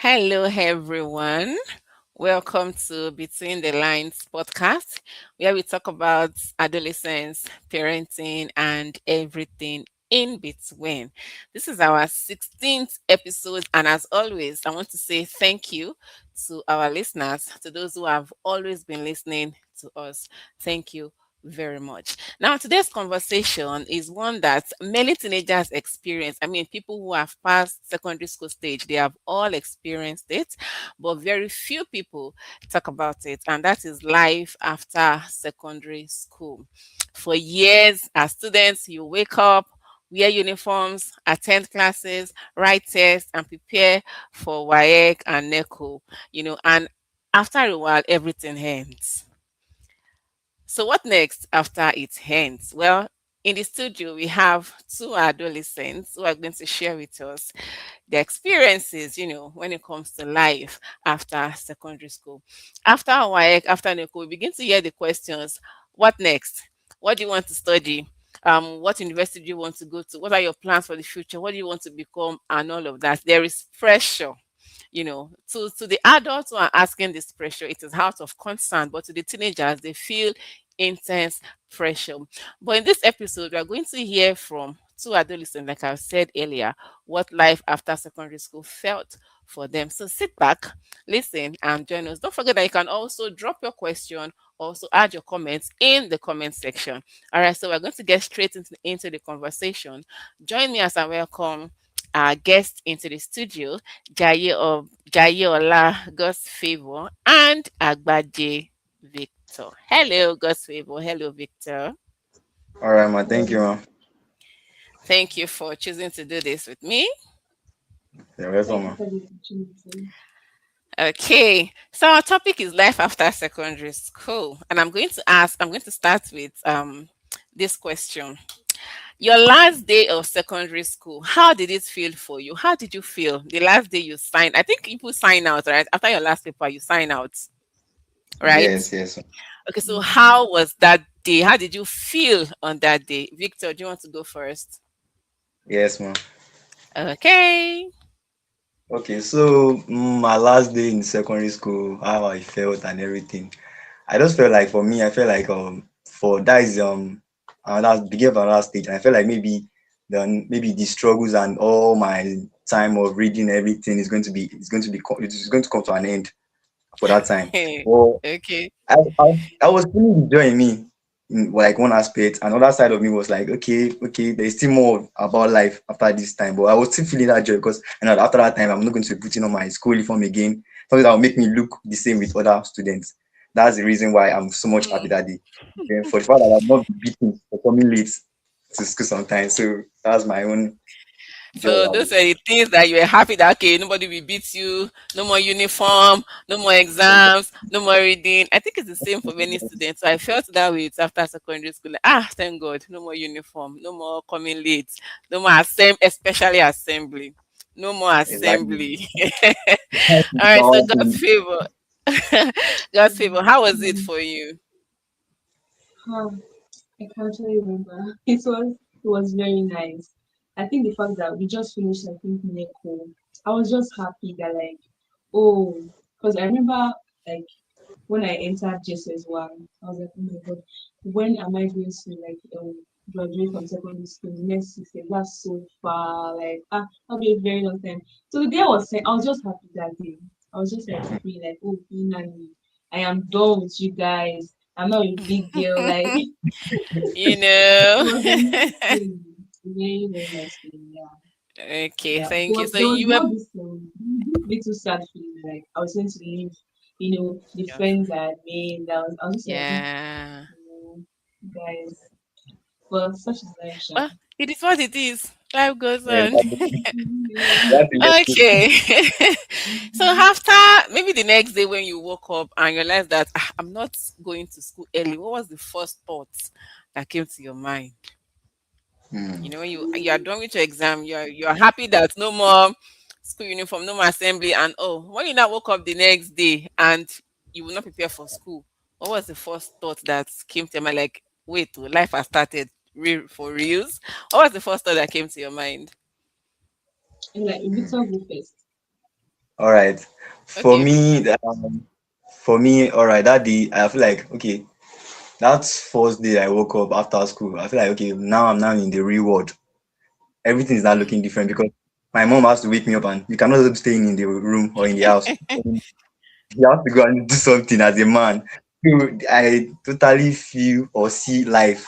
Hello, everyone. Welcome to Between the Lines podcast, where we talk about adolescence, parenting, and everything in between. This is our 16th episode, and as always, I want to say thank you to our listeners, to those who have always been listening to us. Thank you very much. Now, today's conversation is one that many teenagers experience. I mean, people who have passed secondary school stage, they have all experienced it, but very few people talk about it, and that is life after secondary school. For years, as students, you wake up, wear uniforms, attend classes, write tests, and prepare for WAEC and NECO, and after a while, everything ends. So, what next after it ends? Well, in the studio, we have two adolescents who are going to share with us their experiences, when it comes to life after secondary school. After WAEC, after NECO, we begin to hear the questions. What next? What do you want to study? What university do you want to go to? What are your plans for the future? What do you want to become? And all of that. There is pressure, to the adults who are asking this pressure, it is out of concern, but to the teenagers, they feel intense pressure. But in this episode, we are going to hear from two adolescents, like I said earlier, what life after secondary school felt for them. So sit back, listen, and join us. Don't forget that you can also drop your question, also add your comments in the comment section. All right, so we're going to get straight into the conversation. Join me as I welcome our guest into the studio, Jayeola, God's Favor, and Agbaje Victor. Hello, God's Favor. Hello, Victor. All right, man. Thank you, man. Thank you for choosing to do this with me. You're welcome, Thank you man. for the opportunity. Okay, so our topic is life after secondary school, and I'm going to start with this question. Your last day of secondary school, how did it feel for you? How did you feel the last day you signed? I think people sign out, right? After your last paper, you sign out, right? Yes, yes, Okay, so Yeah. how was that day? How did you feel on that day? Victor, do you want to go first? yes, man. Okay. Okay, so my last day in secondary school, how I felt and everything. I just felt like for me, I felt like for that is another beginning of another stage. And I felt like maybe the struggles and all my time of reading everything is it's going to come to an end for that time. Well, Okay. I, I, I was feeling the joy in me, in like one aspect. Another side of me was like, okay, there's still more about life after this time. But I was still feeling that joy because after that time, I'm not going to be putting on my school uniform again. Something that will make me look the same with other students. That's the reason why I'm so much happy that day. Then for the fact that I'm not beaten for coming late to school sometimes. So that's my own joy So about those it. were the things that you were happy that okay, nobody will beat you, no more uniform, no more exams, no more reading. I think it's the same for many students. So I felt that way too after secondary school. Like, thank God, no more uniform, no more coming late, no more especially assembly. No more Exactly. assembly. All right, so God's favor. God's favor. How was it for you? Huh. I can actually remember. It was very nice. I think the fact that we just finished, I think, Neko, I was just happy that oh, because I remember like when I entered JSS 1, I was like, oh my god, when am I going to graduate from secondary school? The next 6 years, that's so far. That'll be a very long time. So the day I was saying, I was just happy that day. I was just like happy, like, oh, finally, I am done with you guys. I'm not a big girl. Like You it know. was a nice thing. Very, very nice thing. Yeah. Okay, Yeah. thank you. So There was you were not this little sad feeling like I was going to leave, the yeah. friends I had made. I was just like, Yeah. guys. But such is life, Sha. Well, it is what it is. Life goes Yeah, on. Yeah. that's it. Okay. So Mhm. after maybe the next day when you woke up and realized that I'm not going to school early, what was the first thought that came to your mind? When you are done with your exam, you are happy that no more school uniform, no more assembly, and when you now woke up the next day and you will not prepare for school, what was the first thought that came to your mind? Like, wait, life has started for reals. What was the first thought that came to your mind? And like Victor go first. All right. For Okay, me, all right, that day I feel like okay, that first day I woke up after school, I feel like okay, now I'm now in the real world. Everything is now looking different because my mom has to wake me up and you cannot just staying in the room or in the house. You have to go and do something as a man. So I totally feel or see life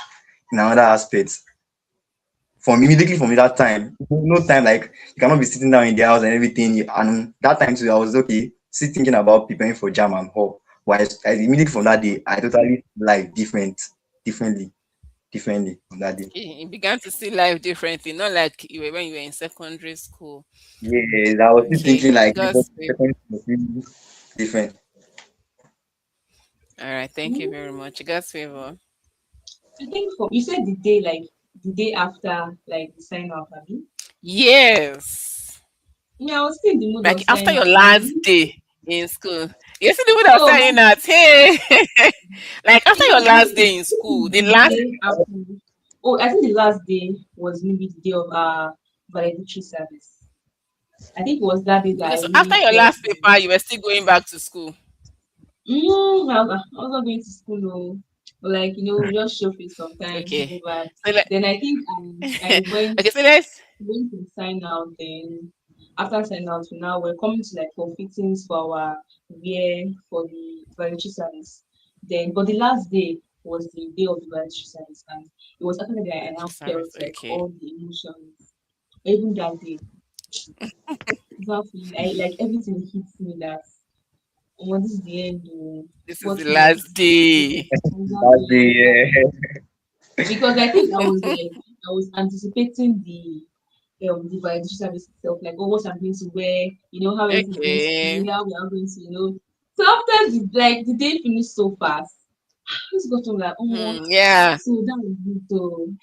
in another aspect. From immediately from that time, no time like you cannot be sitting down in the house and everything. And that time too, I was okay, still thinking about preparing for jam and all. But I immediately from that day, I totally like differently, differently from that day. you began to see life differently, not like you were when you were in secondary school. Yes, I was still Okay, thinking like because God's favor. second was really different. All right, thank you very Mm, much. God's favor. I think for you said the day like the day after like the sign up, Abby. Yes. Yeah, I was still in the mood Like of after sign your up. last day in school. You see the way I was Oh, saying that, hey, like after your I last think day in I school, think the the last day after. Oh, I think the last day was maybe the day of valedictory service. I think it was that day that I because after really your felt last like, paper, you were still going back to school. I was not going to school, no. But like, we just show face sometimes, Okay. go back. So like Then I think I went okay, so let's to sign out. Then after sign out, now we're coming to like for fittings for our wear for the voluntary service. Then, but the last day was the day of the voluntary service, and it was after that I now felt service. like Okay. all the emotions. Even that day, that feeling, like everything hits me that, oh, this is the end. Oh, This is what the last next? day. That Exactly, day, exactly. yeah. Because I think I was anticipating the validation service itself, like oh what I'm going to wear, how everything's going to be, Okay. how we are going to, So after the day finished so fast, I just got to like, oh, Yeah. so that was it. So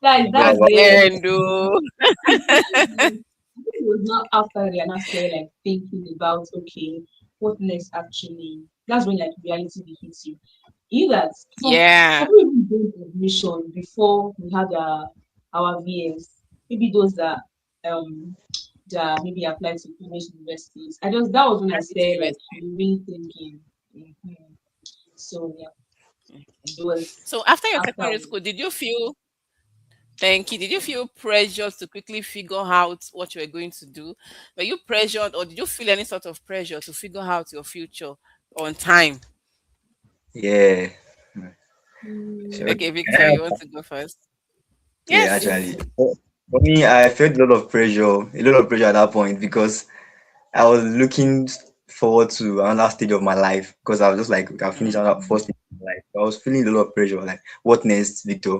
that's God, That's wow. the where end, though. that's when I think it was not after that I now started like thinking about okay, what next actually. That's when like reality will hit you. You that Yeah. have we even done admission before we had our VS? Maybe those um that maybe applied to finish universities. That was when I Private started like university. really thinking. Mhm. So yeah, it was So after your after secondary school, did you feel thank you? Did you feel pressured to quickly figure out what you were going to do? Were you pressured or did you feel any sort of pressure to figure out your future on time? Yeah. mm, Okay. Okay, Victor, you want to go first? Yeah, Yes. actually. For me, I felt a lot of pressure at that point because I was looking forward to another stage of my life because I was just like, I finished another Mm, first stage of my life. I was feeling a lot of pressure. Like, what next, Victor?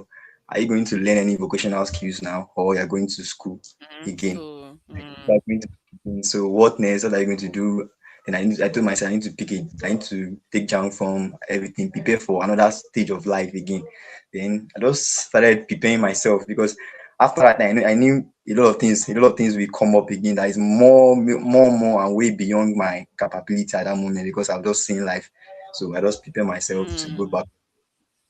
Are you going to learn any vocational skills now, or you're going to school again? school. Like, going to- So what next? What are you going to do? Then I told myself I need to take jam from everything, prepare for another stage of life again. Then I just started preparing myself because after that I knew a lot of things will come up again that is more and way beyond my capability at that moment because I've just seen life. So I just prepare myself to go Mm, back.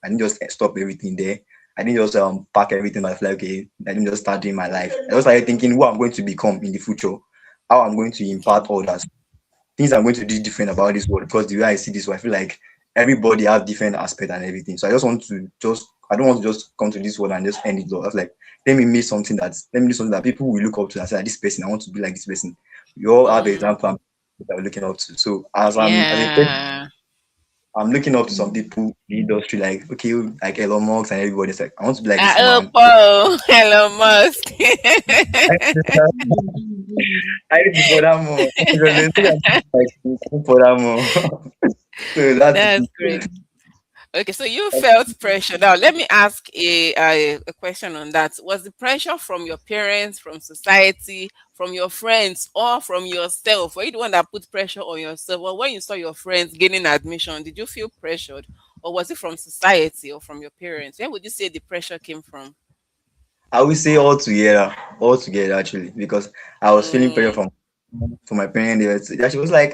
I didn't just stop everything there. I didn't just pack everything. I was like, okay, I didn't just start doing my life. I just started thinking who I'm going to become in the future, how I'm going to impact others, things I'm going to do different about this world. Because the way I see this world, I feel like everybody have different aspect and everything. So I don't want to just come to this world and just end it all. I was like, let me do something that people will look up to and say, this person, I want to be like this person. We all have mm, example that we're looking up to. So as a person, yeah. I'm looking up to some mm, people in the industry, like okay, like Elon Musk and everybody's like, I want to be like this Oh, man. Paul, Elon Musk. mm. I need to for that more. Because they say I'm like for that more. So that's the That's thing. great. Okay, so you felt pressure. Now, let me ask a question on that. Was the pressure from your parents, from society, from your friends, or from yourself? Were you the one that put pressure on yourself? Or when you saw your friends gaining admission, did you feel pressured? Or was it from society or from your parents? Where would you say the pressure came from? I will say all together actually, because I was feeling pressure Mm, from my parents. She was like,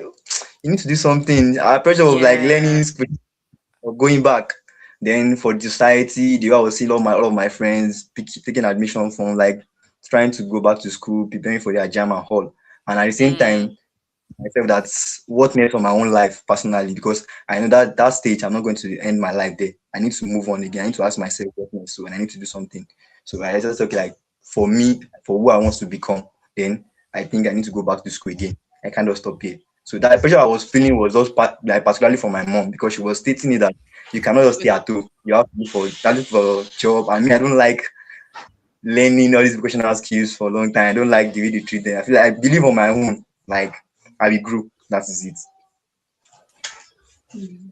you need to do something. Our pressure of like yeah. learning or going back. Then for the society, the way I was seeing all of my friends taking admission from like trying to go back to school, preparing for their jam and hall. And at the same Mm, time, myself that's what next for my own life personally, because I know that that stage I'm not going to end my life there. I need to move on again. I need to ask myself what next, so and I need to do something. So I just okay, like for me, for who I want to become, then I think I need to go back to school again. I kind of stop here. So that pressure I was feeling was just like particularly from my mom, because she was stating it that you cannot just stay at home. You have to look for a job. I mean, I don't like learning all these vocational skills for a long time. I don't like the way they treat them. I feel like I believe on my own. Like I will grow. That is it. Hmm.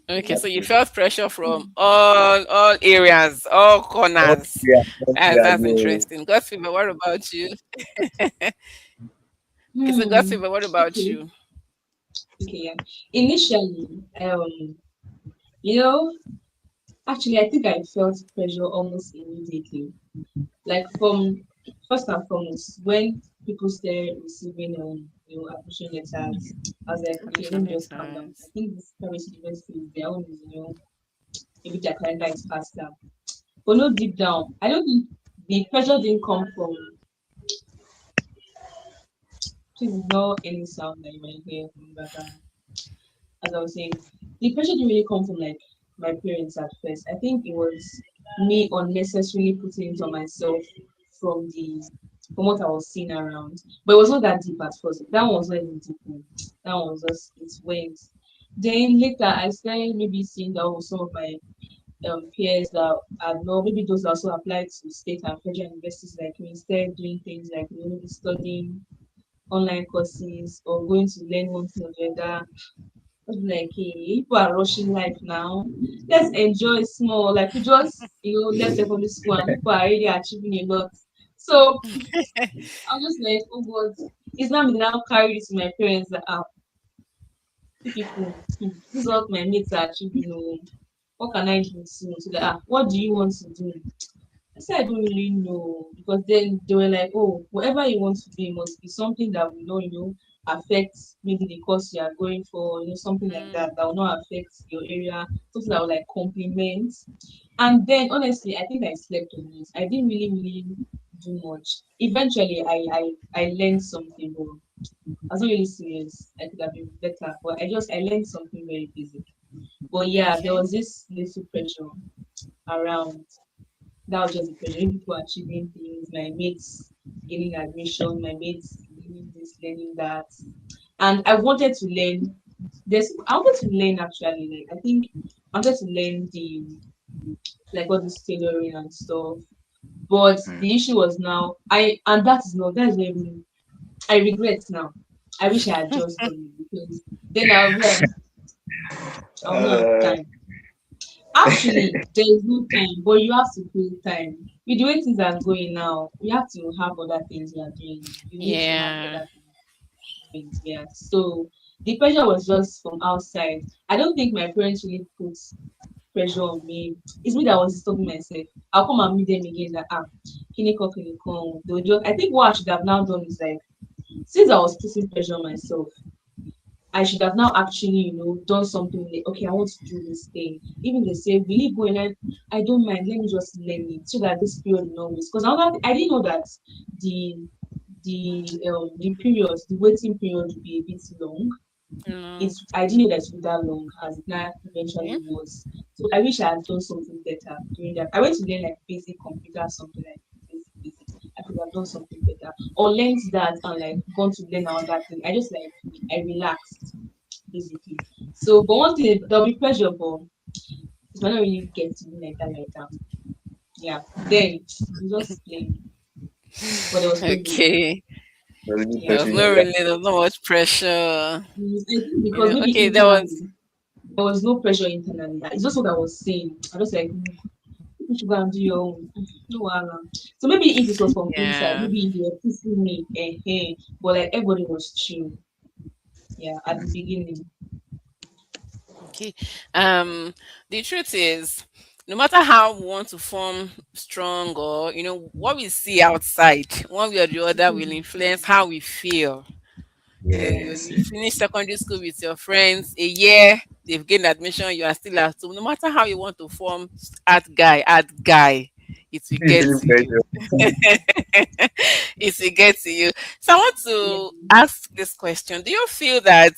Okay, so That's you it. felt pressure from all areas, all Oh, corners. yeah, oh, yeah, That's yeah. interesting. Gossip, what about you? Okay, so Hmm. Gossip, what about Okay. you? Okay. Yeah. Initially, you know, actually, I think I felt pressure almost immediately. Like from first and foremost, when people started receiving admission letters, I was like, okay, let Admission me just calm down. I letters. think this private university is their own, maybe their calendar is faster. But no, deep down, I don't think the pressure didn't come from. Please ignore any sound that you might hear from the background. As I was saying, the pressure didn't really come from like my parents at first. I think it was me unnecessarily putting it on myself from the from what I was seeing around. But it was not that deep at first. That one was not even deep. That one was just it went. Then later I started maybe seeing that some of my peers that are not maybe those that also applied to state and federal universities like me instead doing things like maybe studying online courses or going to learn one thing or the other. I was like, hey, people are rushing life now. Let's enjoy small. Like we just, left secondary school and people are already achieving a lot. So I was just like, oh God, it's not me that now carry this to my parents that you people, this is what my mates are achieving. What can I do soon? So that what do you want to do? I said I don't really know because then they were like, oh, whatever you want to do it must be something that will not, affect maybe the course you are going for, something like Mm, that will not affect your area, something that will like complement. And then honestly, I think I slept on it. I didn't really do much. Eventually I learned something, but I was not really serious. I could have been better, but I learned something very basic. But yeah, there okay. was this little pressure around. That was just the pressure. People achieving things, my mates gaining admission, my mates learning this, learning that. And I wanted to learn I wanted to learn actually, like I think I wanted to learn the like all this tailoring and stuff. But Mm. the issue was now that's not even I regret now. I wish I had just done it because then I'll be like I'll not have Uh, time. Actually, there is no time, but you have to create time. With the way things are going now, you have to have other things you are doing. You need to have Yeah. other things. Yeah. So the pressure was just from outside. I don't think my parents really put pressure on me. It's me that was stopping myself. I'll come and meet them again that clinical. They'll just I think what I should have now done is like since I was putting pressure on myself, I should have now actually, done something like, okay, I want to do this thing. Even they say, will you go and I don't mind, let me just learn it so that this period will not waste. Because I didn't know that the the waiting period would be a bit long. No. I didn't know that it would be that long as it now Okay. eventually was. So I wish I had done something better during that. I went to learn like basic computer, something like basic. I could have done something better. Or learned that and like gone to learn another thing. I relaxed basically. So but one thing there'll be pressure, but it might not really get to be like that. Yeah. Then you just plain. But there was pressure. Okay. there's a good Yeah. pressure, yeah. There was not much pressure. I think because maybe Okay, there was, internally there was no pressure internally. It's just what I was saying. I was like, you should go and do your own. No wahala. So maybe if it was from inside, yeah. maybe they were pushing me, but like everybody was chill. Yeah, at the beginning. Okay. The truth is, no matter how we want to form strong or what we see outside, one way or the other will Mhm. influence how we feel. Yes, You yes. finish secondary school with your friends a year, they've gained admission, you are still at home. No matter how you want to form art guy, it will This get is to really you. pressure. It will get to you. So I want Yeah. to ask this question. Do you feel that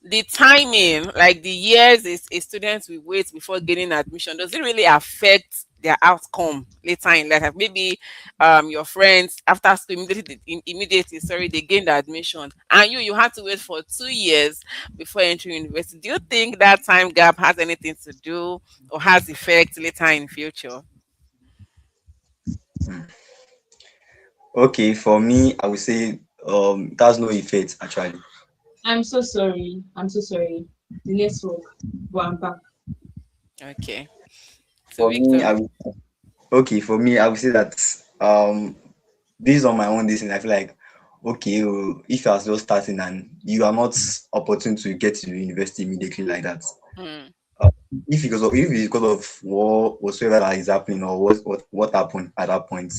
the timing, like the years a student will wait before getting admission, does it really affect their outcome later in life? Like maybe your friends after school immediately, sorry, they gained admission, and you had to wait for 2 years before entering university. Do you think that time gap has anything to do or has effect later in future? Okay, for me, I would say that's no effect actually. I'm so sorry. I'm so sorry. The network. But I'm back. Okay. So For me, Victor. for me, I would say that based on my own this thing, I feel like okay, if you are just starting and you are not opportune to get to university immediately like that, Hmm. uh, if it's because of whatsoever that is happening or what happened at that point,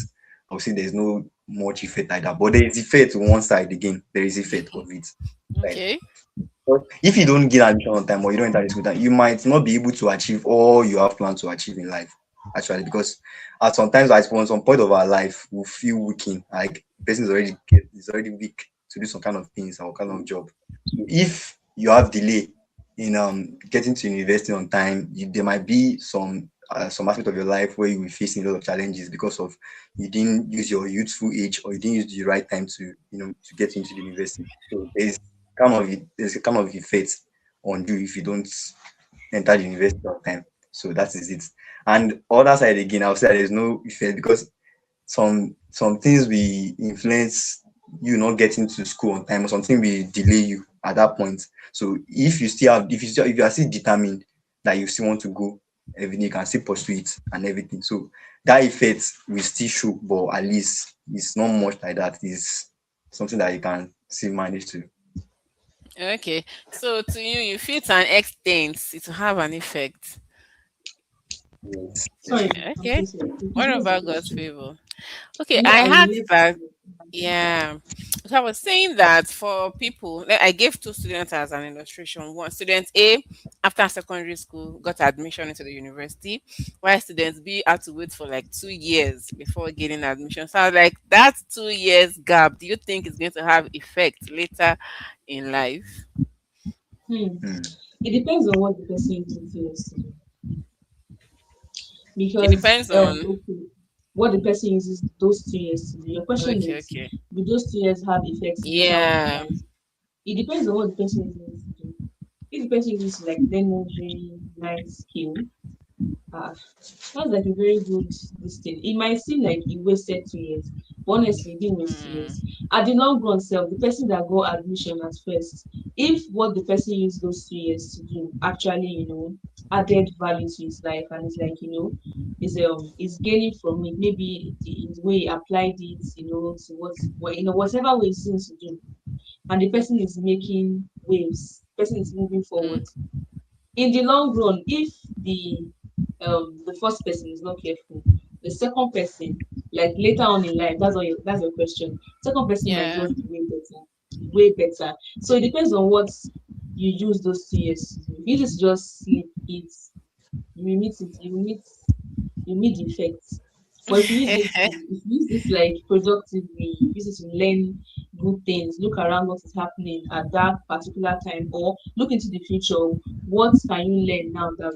I would say there's no much effect like that. But there is effect on one side again. There is effect of it. Like Okay. but if you don't get admission on time or you don't enter the school time, you might not be able to achieve all you have planned to achieve in life. Actually, because at sometimes at some point of our life we feel weakened, like the person is already weak to do some kind of things or kind of job. So if you have delay in getting to university on time, there might be some aspect of your life where you will face a lot of challenges because of you didn't use your youthful age or you didn't use the right time to to get into the university. So there's a kind of effect on you if you don't enter the university on time. So that is it. And other side again, I'll say there's no effect because some things will influence you not getting to school on time or something will delay you at that point. So if you are still determined that you still want to go, everything you can still pursue it and everything. So that effect will still show, but at least it's not much like that. It's something that you can still manage to. Okay. So to you, you feel to an extent it will have an effect. Yes, Sorry, definitely. I'm so Okay. sorry. What What's the about God's question? favor? Okay, You know, I I had left. that. Yeah. So I was saying that for people, I gave two students as an illustration. One student A, after secondary school, got admission into the university, while student B had to wait for like 2 years before getting admission. So I was like, that 2 years gap, do you think is going to have effect later in life? Hmm. Hmm. It depends on what the person uses to do. It Because depends on. okay, what the person uses those 2 years to do. Your question Okay, is, okay. will those 2 years have effects later on in Yeah. life? It depends on what the person uses to do. If the person uses to like learn one very nice skill, ah, that's like a very good this thing. It might seem like he wasted 2 years, but honestly, he didn't waste 2 years. Hmm. At the long run, self, the person that got admission at first, if what the person used those 2 years to do actually, added value to his life, and it's like, is gaining from it. Maybe the way he applied it, to whatever way he seems to do, and the person is making waves, the person is moving Hmm. forward in the long run. If the first person is not careful, the second person, like later on in life, that's your question. Second person might Yeah. just be way better. So it depends on what you use those 2 years to do. If you just sleep, eat, you meet the effects. But if you use this like productively, use it to learn good things, look around what is happening at that particular time, or look into the future. What can you learn now that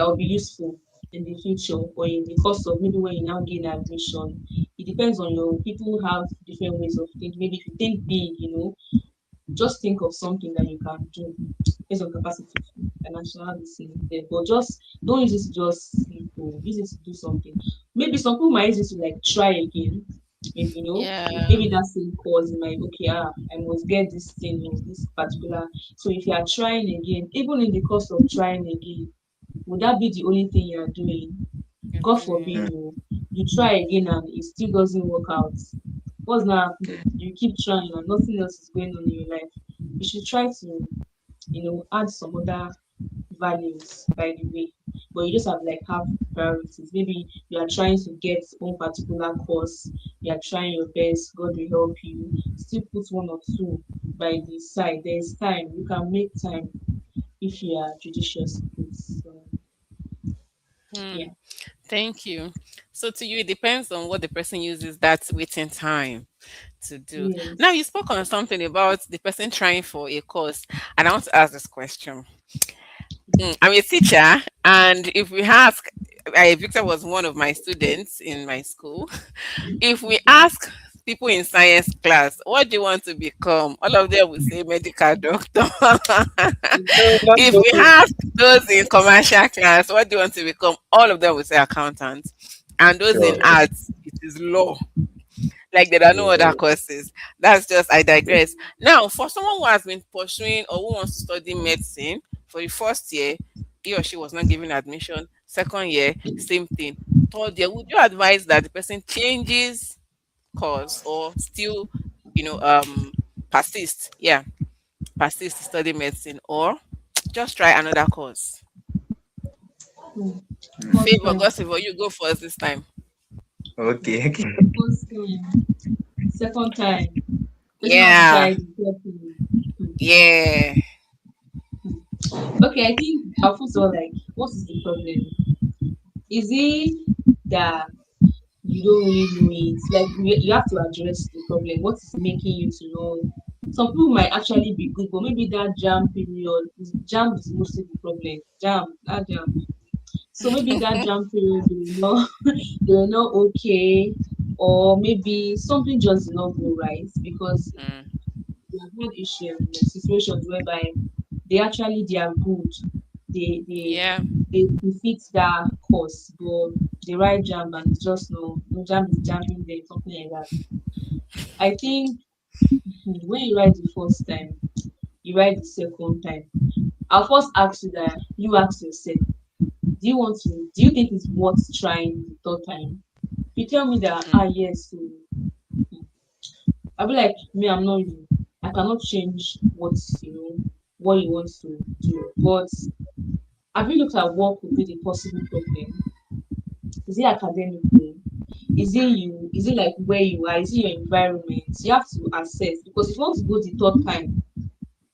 will be useful in the future or in the course of maybe when you now gain admission? It depends on your people have different ways of thinking. Maybe if you think big, just think of something that you can do based on capacity financial this there. But just don't use it to just sleep or use it to do something. Maybe some people might use it to like try again. Maybe Yeah. maybe that same cause you might okay, I must get this thing or this particular. So if you are trying again, even in the course of trying again, would that be the only thing you are doing? You're God doing. forbid, Hmm. you try again and it still doesn't work out. What's not happening? You keep trying and nothing else is going on in your life. You should try to, add some other values by the way. But you just have like have priorities. Maybe you are trying to get one particular course, you are trying your best, God will help you. Still put one or two by the side. There is time. You can make time if you are judicious with it. So Hmm. yeah. Thank you. So to you, it depends on what the person uses that waiting time to do. Now Yes. you spoke on something about the person trying for a course, and I want to ask this question. I'm a teacher, and if we ask, Victor was one of my students in my school. If we ask people in science class, what do you want to become? All of them will say medical doctor. No, not If we so. ask those in commercial class, what do you want to become? All of them will say accountant. And those in Sure. Yes. arts, it is law. Like there are no other Yeah. courses. That's just I digress. Now, for someone who has been pursuing or who wants to study medicine for the first year, he or she was not given admission. Second year, same thing. Third year, would you advise that the person changes course or still, you know, persist? Yeah, persist to study medicine or just try another course. Hmm. First Favor, time. God favor, you go first this time. Okay. Okay. First time. Second time. Person have to try Yeah, it carefully. Hmm. yeah. Okay, I think I'll first of all like, what is the problem? Is it that you don't really know it? Like you have to address the problem. What is making you to know? Some people might actually be good, but maybe that jam period, jam is mostly the problem. Jam. So maybe that jam period they were not they were not okay, or maybe something just did not go right because Mm, we have had issues, situations whereby they are good. They they yeah. they fit that course, but the right jam and it's just no jam is jamming them, something like that. I think when you write the first time, you write the second time. I'll first ask you that you ask yourself, do you think it's worth trying the third time? If you tell me that Mm, yes, so I'll be like, me, I'm not you. I cannot change what you want to do. But have you looked at what could be the possible problem? Is it academically? Is it you? Is it like where you are? Is it your environment? You have to assess because if you want to go the third time,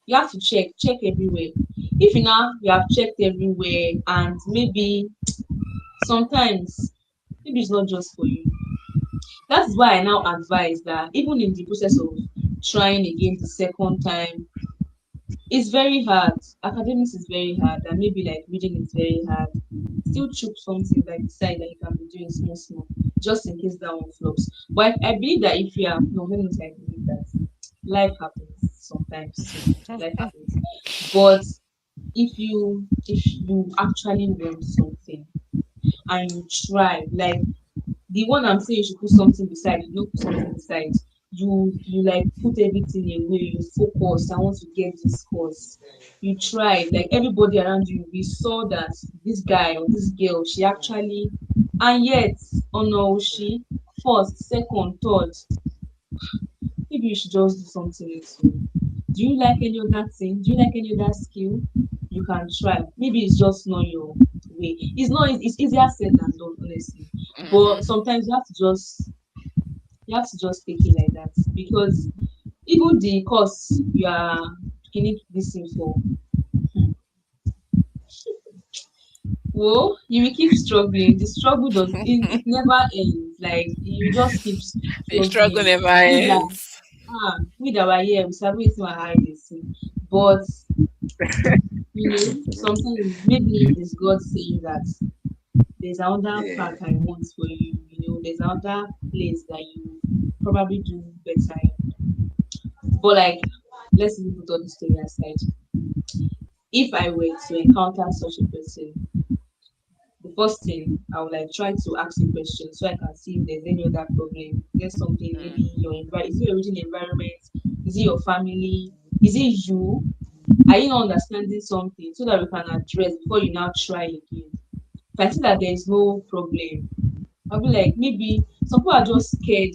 you have to check everywhere. If you have checked everywhere and maybe sometimes maybe it's not just for you. That is why I now advise that even in the process of trying again the second time, it's very hard. Academics is very hard, and maybe like reading is very hard. Still choose something like the side that you can be doing small, just in case that one flops. But I believe that if you are no, let me say I believe that life happens sometimes too. Life happens. But if you actually want something and you try, like the one I'm saying you should put something beside, you don't put something beside. You like put everything away, you focus, I want to get this course. You try, like everybody around you, we saw that this guy or this girl, she actually, and yet, oh no, she first, second, third, maybe you should just do something else. Oh. Do you like any other thing? Do you like any other skill? You can try. Maybe it's just not your way. It's easier said than done, honestly. But mm-hmm. sometimes you have to just take it like that because even the course you are beginning to listen for, well, you will keep struggling. The struggle it never ends. Like you just keep The struggle struggling. never We that ends. we that were here, we start waiting my eye listen. But sometimes maybe it is God saying that there's another Yeah. path I want for you. There's another place that you probably do better in. But like, let's even put all the story aside. If I were to encounter such a person, the first thing I would like try to ask a question so I can see if there's any other problem. There's something Mm, maybe is it your original environment? Is it your family? Is it you? Are you not understanding something so that we can address before you now try again? If I see that there is no problem, I'll be like, maybe some people are just scared.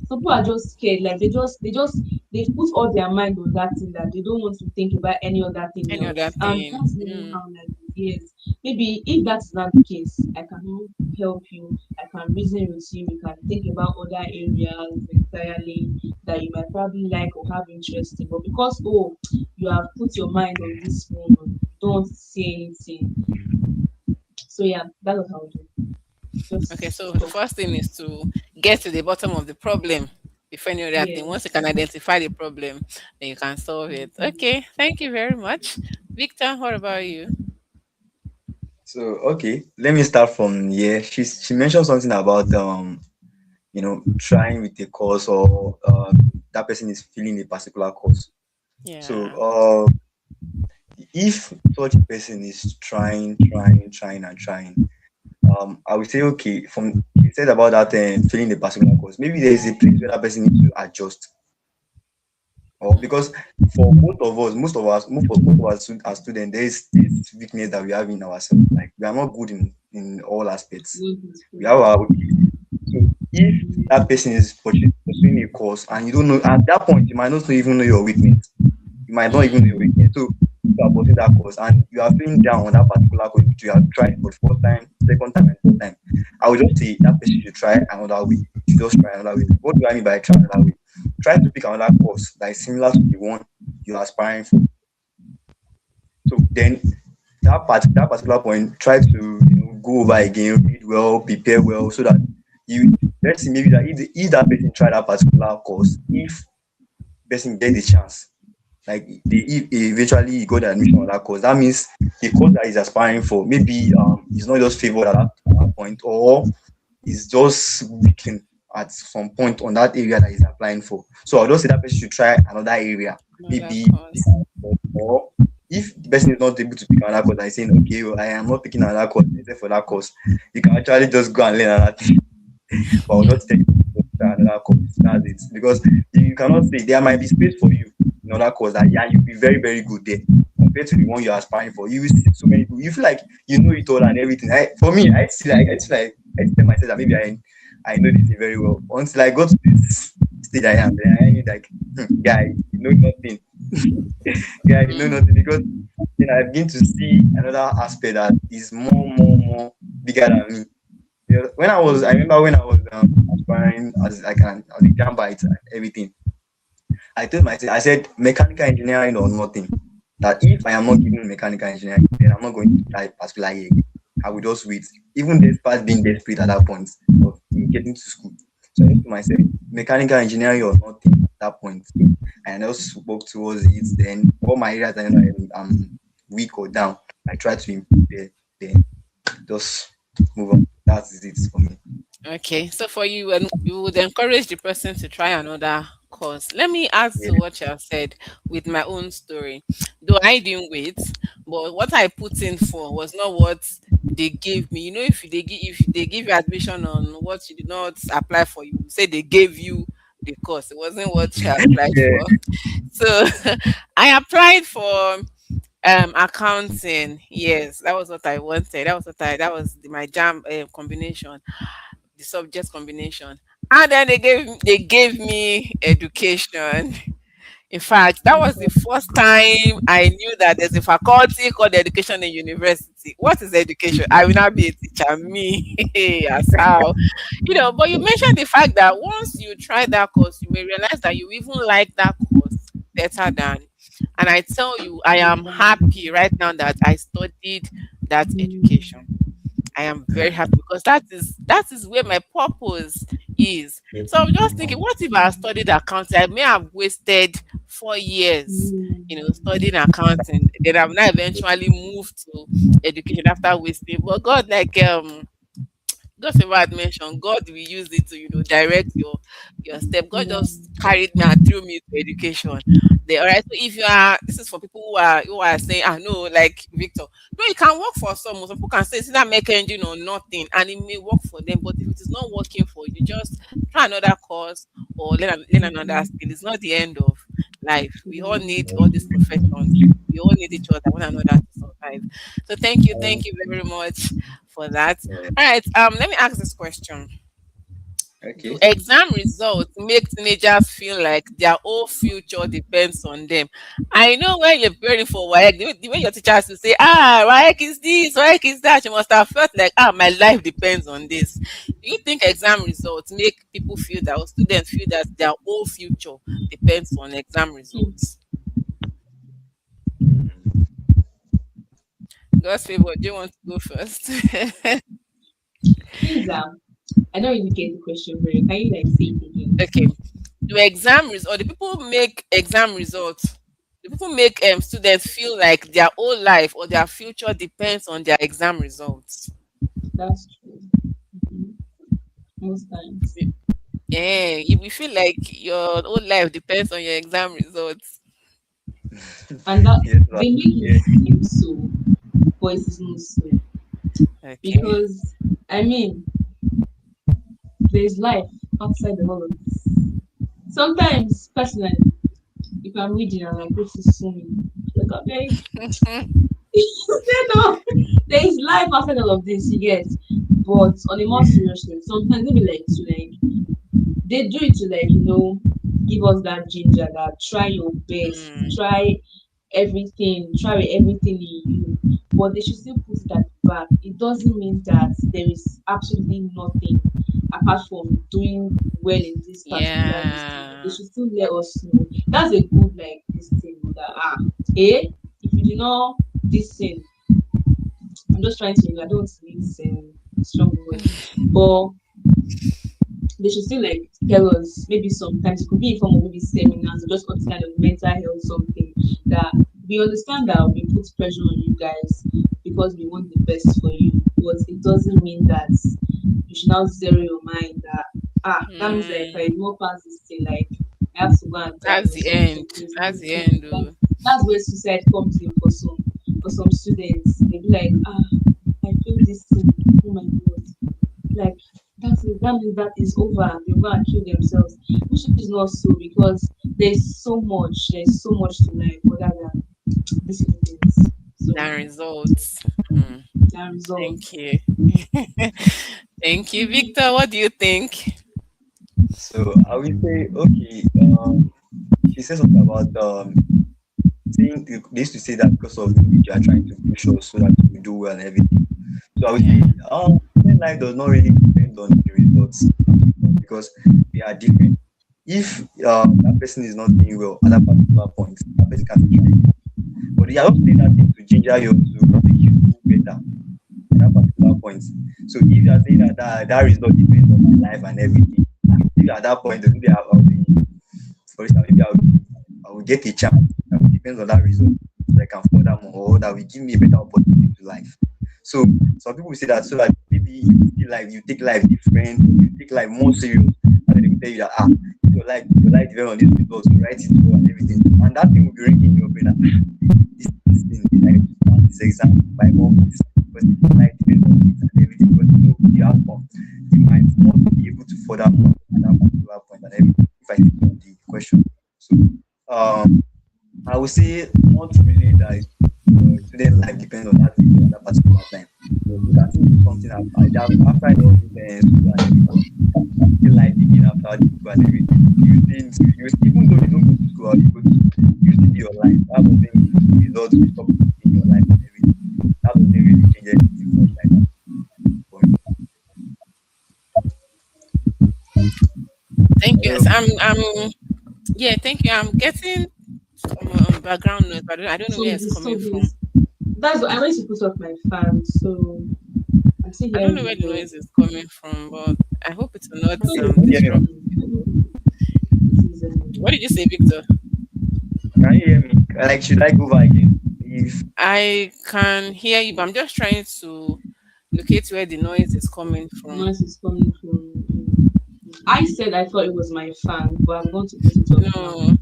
Some people are just scared. Like they put all their mind on that thing that they don't want to think about any other thing any other else. And thing. that's not Mm, how life is. Yes. Maybe if that is not the case, I can help you. I can reason with you. We can think about other areas entirely that you might probably like or have interest in. But because you have put your mind on this one, you don't say anything. So yeah, that's what I'll do. Okay, Just so the stop. first thing is to get to the bottom of the problem before any other thing. Once you can Yes. identify the problem, then you can solve it. Okay, thank you very much. Victor, what about you? So okay, let me start from here. She mentioned something about trying with a course, or that person is feeling a particular course. So Yeah. if such a person is trying and trying, I would say, okay, from you said about that feeling a particular course, maybe there is a place where that person needs to adjust. Or because for most of us as students, there is this weakness that we have in ourselves. Like we are not good in all aspects. Good with We have food. our weakness. So if that person is pursuing a course and you don't know, at that point you might not even know your weakness. You might not even know your Mm, weakness. So if you are pursuing that course and you are feeling down on that particular course which you have tried for the first time, second time, and third time, I would just say that person should try another way. You should just try another way. What do I mean by try another way? Try to pick another course that is similar to the one you are aspiring for. So then that particular point, try to go over again, read well, prepare well, so that you let's see maybe that if that person try that particular course, if person get the chance, like if eventually he got the admission on that course, that means the course that he's aspiring for maybe is not just favored at that point, or is just weakened at some point on that area that he's applying for. So I'll just say that person should try another area, another maybe pick course. another course. Or if the person is not able to pick another course and is saying, okay, well, I am not picking another course except for that course, you can actually just go and learn another thing. But I'll just tell you to try another course. That's it. Because you cannot say there might be space for you in other course that yeah, you'll be very, very good there compared to the one you're aspiring for. You will see so many people. You feel like you know it all and everything. For me, I tell myself that maybe I know this thing very well. Until I got to this stage I am, then I knew like, guy, you know nothing. Guy, you know Mm, nothing, because then I begin to see another aspect that is more bigger than me. Yeah, I remember when I was aspiring as a jambite and everything, I told myself, I said, mechanical engineering or nothing. That if I am not given mechanical engineering, then I'm not going to try particular year again. I will just wait, even despite being desperate at that point of getting to school. So I told myself, mechanical engineering or nothing at that point. And I just work towards it. Then all my areas I know I'm weak or down, I try to improve there. Then just move on. That's it for me. okay, so for you, and you would encourage the person to try another course. Let me add Yeah. to what you have said with my own story. Though I didn't wait, but what I put in for was not what they gave me. You know, if they give you admission on what you did not apply for, you say they gave you the course. It wasn't what you applied Yeah. for. So I applied for accounting. Yes, that was what I wanted. That was my jam combination, the subject combination. And then they gave me education. In fact, that was the first time I knew that there's a faculty called education in university. What is education? I will not be a teacher. Me, as how, but you mentioned the fact that once you try that course, you may realize that you even like that course better than. And I tell you, I am happy right now that I studied that education. I am very happy because that is where my purpose is. So I'm just thinking, what if I had studied accounting? I may have wasted 4 years, studying accounting. Then I've now eventually moved to education after wasting. But God, like just favor had mentioned, God will use it to, direct your step. God Yeah. just carried me and threw me to education. All right. So if you are, this is for people who are saying, no, like Victor, no, you can work for some people can say it's either make engine or nothing, and it may work for them. But if it is not working for you, just try another course or learn another skill. It's not the end of life. We all need all these professions. We all need each other, one another to survive. So thank you very much for that. Yeah. All right. Let me ask this question. Do Okay. exam results make teenagers feel like their whole future depends on them? I know when you're preparing for WAEC, the way your teachers will say, WAEC is this, WAEC is that, you must have felt like, my life depends on this. Do you think exam results make people feel that, or students feel that their whole future depends on exam results? God's favor, do you want to go first? Things are, I don't really get the question very. Can you like say it again? Okay. Do exam results or the people make exam results? The people make students feel like their whole life or their future depends on their exam results. That's true. Mhm. Most times. Yeah, if you feel like your whole life depends on your exam results. And that Yes, but they make it yeah. seem so, but it is not so. Okay. Because I mean, there's life outside of all of this. Sometimes, personally, if I'm reading and like this is so like I'm like, you know, there is life outside all of this, you get. But on a more serious note, sometimes they be like to like they do it to like, give us that ginger that try your best, Mm, try everything, try with everything in you. But they should still put it at the back. It doesn't mean that there is absolutely nothing apart from doing well in this particular this thing. They yeah. should still let us know. That's a good like this thing that if you do not this thing, I'm just trying to I don't want to use strong words. But they should still like tell us maybe sometimes it could be in form of maybe seminars or just all this kind of mental health something that we understand that we put pressure on you guys because we want the best for you, but it doesn't mean that you should now zero your mind that that means that if I Mm, ignore past this thing like I have to go and die that's or the something. end. So it's not That's the the thing. end. Oh. That's where suicide comes in for some students. They be like, I feel this thing. Oh my god, like that means that is over. They're gonna kill themselves, which is not so because there's so much to life other than these things. So Than results. Mm, that thank results. you. Thank you, Victor. What do you think? So I will say, okay, she said something about saying they used to say that because of maybe you are trying to push us so that you do well and everything. So I would say, Yeah. student life does not really depend on the results because we are different. If that person is not doing well at that particular point, that person can try. But you are not saying that thing to ginger you to make you do better at that particular point. So if you are saying that result depends on my life and everything, maybe at that point, maybe I'll be, for instance, maybe I will get a chance that will depend on that result so I can further more or that will give me a better opportunity to life. So some people will say that so that maybe you feel like you take life different, you take life more serious, and then they will tell you that your life depends on this result, so write it well and everything. And that thing will be ringing in your brain that this thing, I need to pass this exam by all means because if your life depends on it and everything, because you know the outcome, you might not be able to further more at that particular point and everything. If I think on the question, so I would say not really that student life depends on that video at that particular time. You can still do something after all this school and everything. Still life again after the school and everything. Even though you don't go to school or you go to school, you still do your life. That doesn't mean the results will stop in your life and everything. That doesn't really change anything much like that for me. Thank you. Yes, Hello. yeah, thank you. I'm getting some background noise, but I don't know where Some it's coming from. disturbance. That's what I went to put off my fan, so I'm still I don't hearing know the where the dog. noise is coming from, but I hope it will not I thought Can you hear me? disrupt. this is What did you say, Victor? Can you hear me? Like, should I go over again? If I can hear you, but I'm just trying to locate where the noise is coming from. noise is coming from. I said I thought it was my fan, but I'm going to put it off now. No,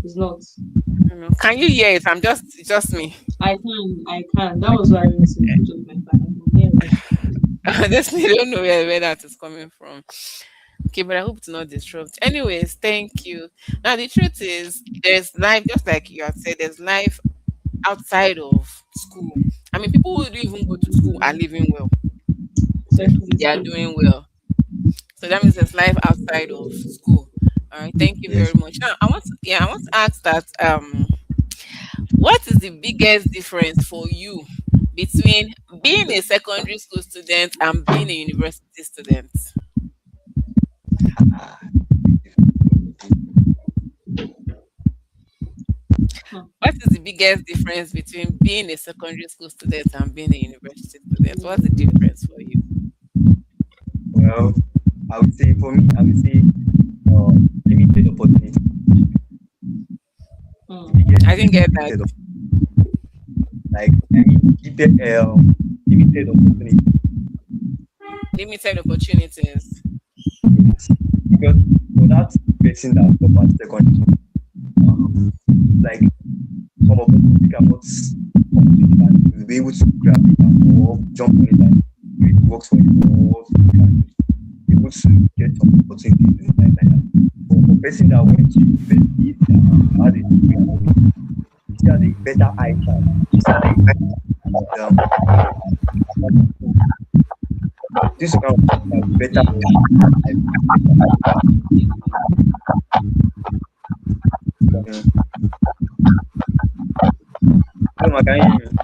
It's not. no. Can you hear it? It's just me. I can. That was why I went to put off my fan. I can hear it. I just don't know where that is coming from. Okay, but I hope to not disrupt. Anyways, thank you. Now the truth is there's life, just like you had said, there's life outside of school. I mean, people who don't even go to school are living well. Exactly. They are So doing well. So that means there's life outside of school. All right, thank you very yes, much. Now I want to ask that what is the biggest difference for you between being a secondary school student and being a university student? ah, huh. What is the biggest difference between being a secondary school student and being a university student? What's the difference for you? Well, I would say for me, I would say limited opportunity. The Hmm. biggest I didn't difference is get that. limited, like I mean, limited opportunity. Limited opportunities. Yes, because for that person that stop at secondary school, like some opportunity cannot come to him and he will be able to grab it and or jump on it and do it works for him or he can be able to get some opportunities in life like that. But for person that went to university that had a degree and everything, he still has a better eye chance and this kind of person has better like better eye chance. Mm. So man, can you hear me?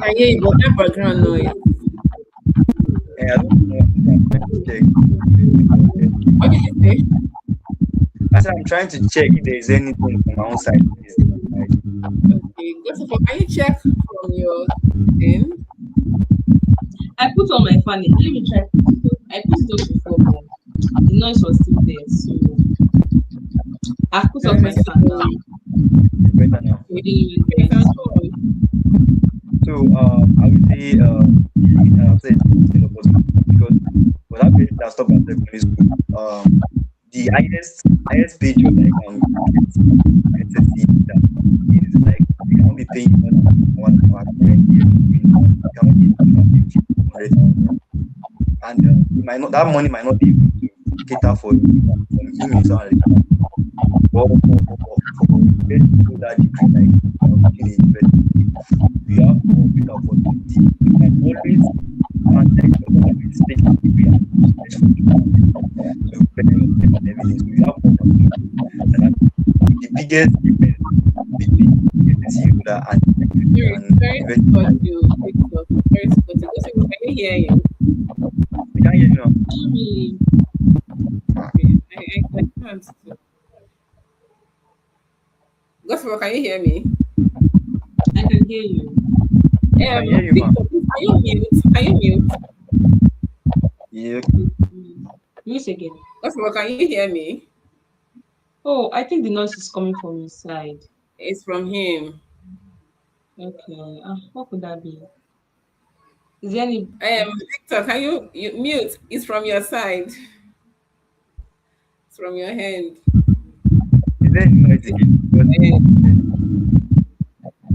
I can hear you, but that background noise. I don't know. I think I'm trying to check if there's any of them. What did you say? I said I'm trying to check if there is anything from my own side. Please. Like, Okay, go to can you check from your thing? I put on my fan. Let me try put it up. I put it up before, but the noise was still there. So I've put off Okay, my so fan now. it's better now. We didn't use you can nice. go on. So I would say I've said limited opportunity because for that person that stopped at secondary school, the highest pay job that I can get in SSC that is like they cannot be paying more than what our current year is doing now. They cannot be more than 50 to 100,000, and it might not that money might not be able to cater for some him himself and his family. But for a person to hold that degree like within a university, we have more better opportunity. You can always plan like you can always take the degree and search for job and everything to better yourself and everything. So you have more opportunity. And I think the biggest difference between SSC holder and Sorry to university cut holder. you. TikTok. Sorry to cut you. Go to can you hear you? You can't hear me now. Not really. Ah, Okay, I can't. Go to can you hear me? I can hear you. I can hear you, man. TikTok, can you mute? Can you mute? Yeah, Mm. Miss again. Go to can you hear me? Oh, I think the noise is coming from your side. It's from him. Okay. What could that be? Is there any? Victor, can you mute? It's from your side. It's from your hand. is there any noise again? Because Eh,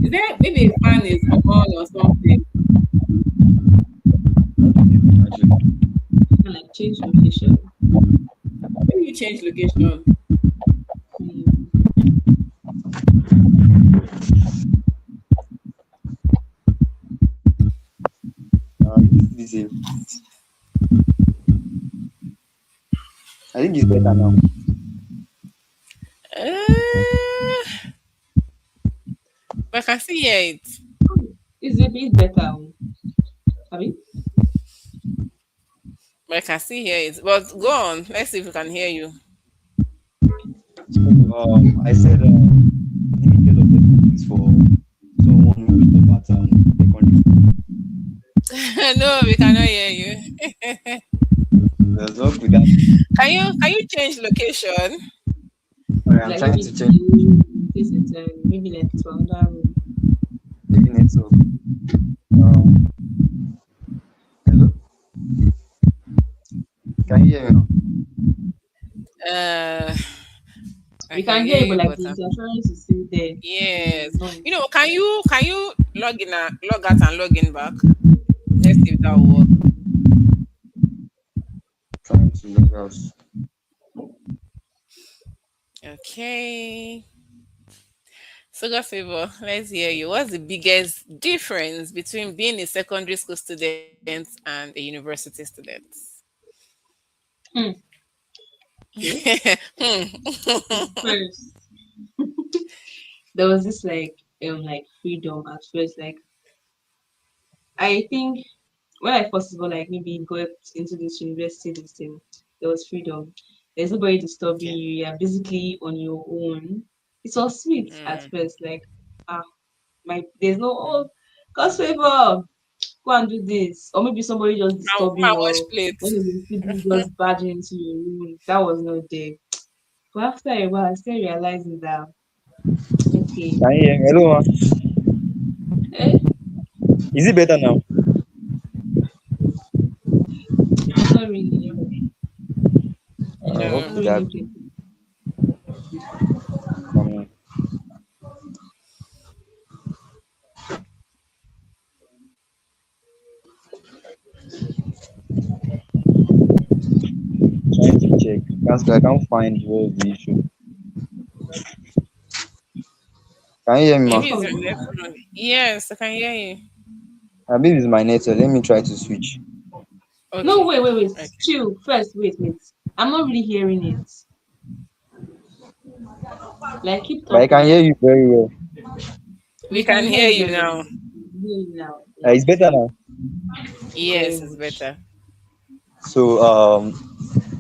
is there maybe a fan is on or something? nothing is on actually. Can I change location? Maybe you change location. Hmm. This is I think it's better now. Uh, but I can still hear it. It's a bit better. Abi? But I can still hear it. But go on. Let's see if we can hear you. So I said limited opportunities for someone who stop at secondary school. No, we cannot hear you. There's no with that. Can you change location? Alright, I'm Like trying maybe to change you this is maybe like to another room. maybe network. Um, hello, can you hear me now? Uh, I We can can hear hear you, but you, like but the interference is still there. yes. No. Can you log out and log in back? Let's see if that will work. Trying to log out. Okay. So, God favor, let's hear you. What's the biggest difference between being a secondary school student and a university student? Hmm. Okay. Hmm. First, there was this like freedom at first. Like I think when I first of all like maybe got into this university this thing, there was freedom. There's nobody disturbing Okay. you. You're basically on your own. It was sweet at Mm, first, like ah my there's no oh God's favor. go and do this, or maybe somebody just Come disturbing, and wash or when plates. you see them just barging into your room. That was not there. But after a while, I started realizing that okay, Can you hear me? Hello, ma. eh, Is it better now? not really, What No. not could that really be? okay. Um, trying to check. I can't find what's the issue. Can you hear me, ma? Maybe it's your network. Yes, I can hear you. I believe it's my network. Let me try to switch. No, Okay. wait, Okay. chill. First, wait. I'm not really hearing it. Like, keep But I can talking. hear you very well. We We can can hear hear you you very well. now. We can hear you now. It's Yes, better now. very Yes, it's much. better. So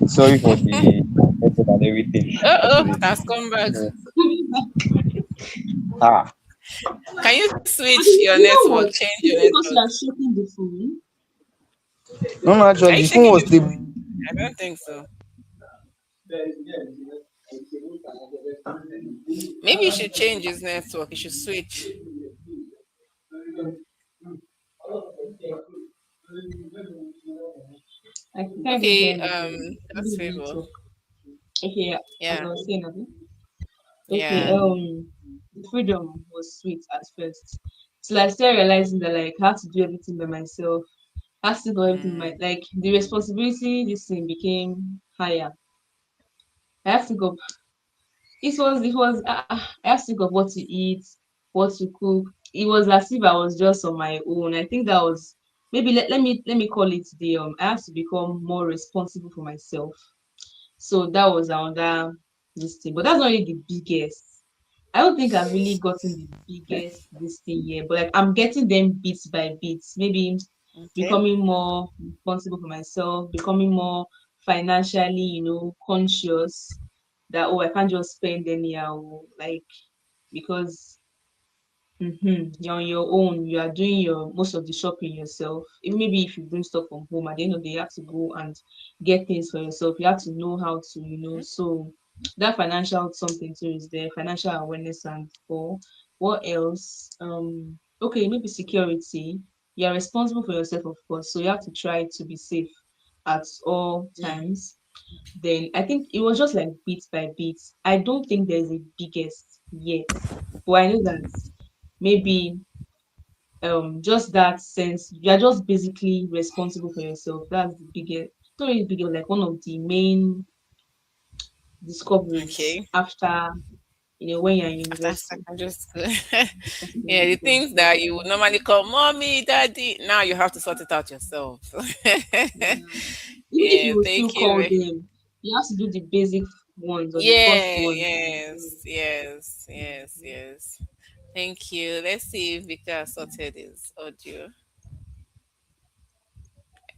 sorry for the network and everything. Oh, Actually, it has come back. so, ah, Can you But switch your you know network? what? Change Is your it because you network. are shaking the phone? no, no, Are actually, you the phone shaking was the stable. phone? I don't think so. Maybe you should change his network. You should switch. I can't even hear Okay, anything. Maybe that's the favor. network. Okay, as Yeah. I was saying, Abby. Okay, Yeah. the freedom was sweet at first. Till I started realizing that like I have to do everything by myself. I have to do everything by Mm, like the responsibility. This thing became higher. I have to go. It was. I have to think of what to eat, what to cook. It was as if I was just on my own. I think that was maybe let me call it the I have to become more responsible for myself. So that was another this thing. But that's not really the biggest. I don't think I've really gotten the biggest this thing yet, but like I'm getting them bits by bits. Maybe okay. becoming more responsible for myself, becoming more financially, conscious that I can't just spend anyhow, like because you're on your own. You are doing your most of the shopping yourself. Even maybe if you bring stuff from home, at the end of the day, you have to go and get things for yourself. You have to know how to, so that financial something too is there, financial awareness and for what else? Okay, maybe security. You're responsible for yourself, of course, so you have to try to be safe at all Mm, times. Then I think it was just like bit by bit. I don't think there's a biggest yet, but I know that maybe just that sense you're just basically responsible for yourself. That's the biggest, not really biggest, like one of the main discoveries okay. after when you're in After university. secondary school. Secondary Yeah, the school. things that you would normally call mommy, daddy, now you have to sort it out yourself. Yeah. Even if Yeah, you will still thank you. call them, you have to do the basic ones or the first Yeah, ones. yes. Thank you. Let's see if Victor has sorted his audio.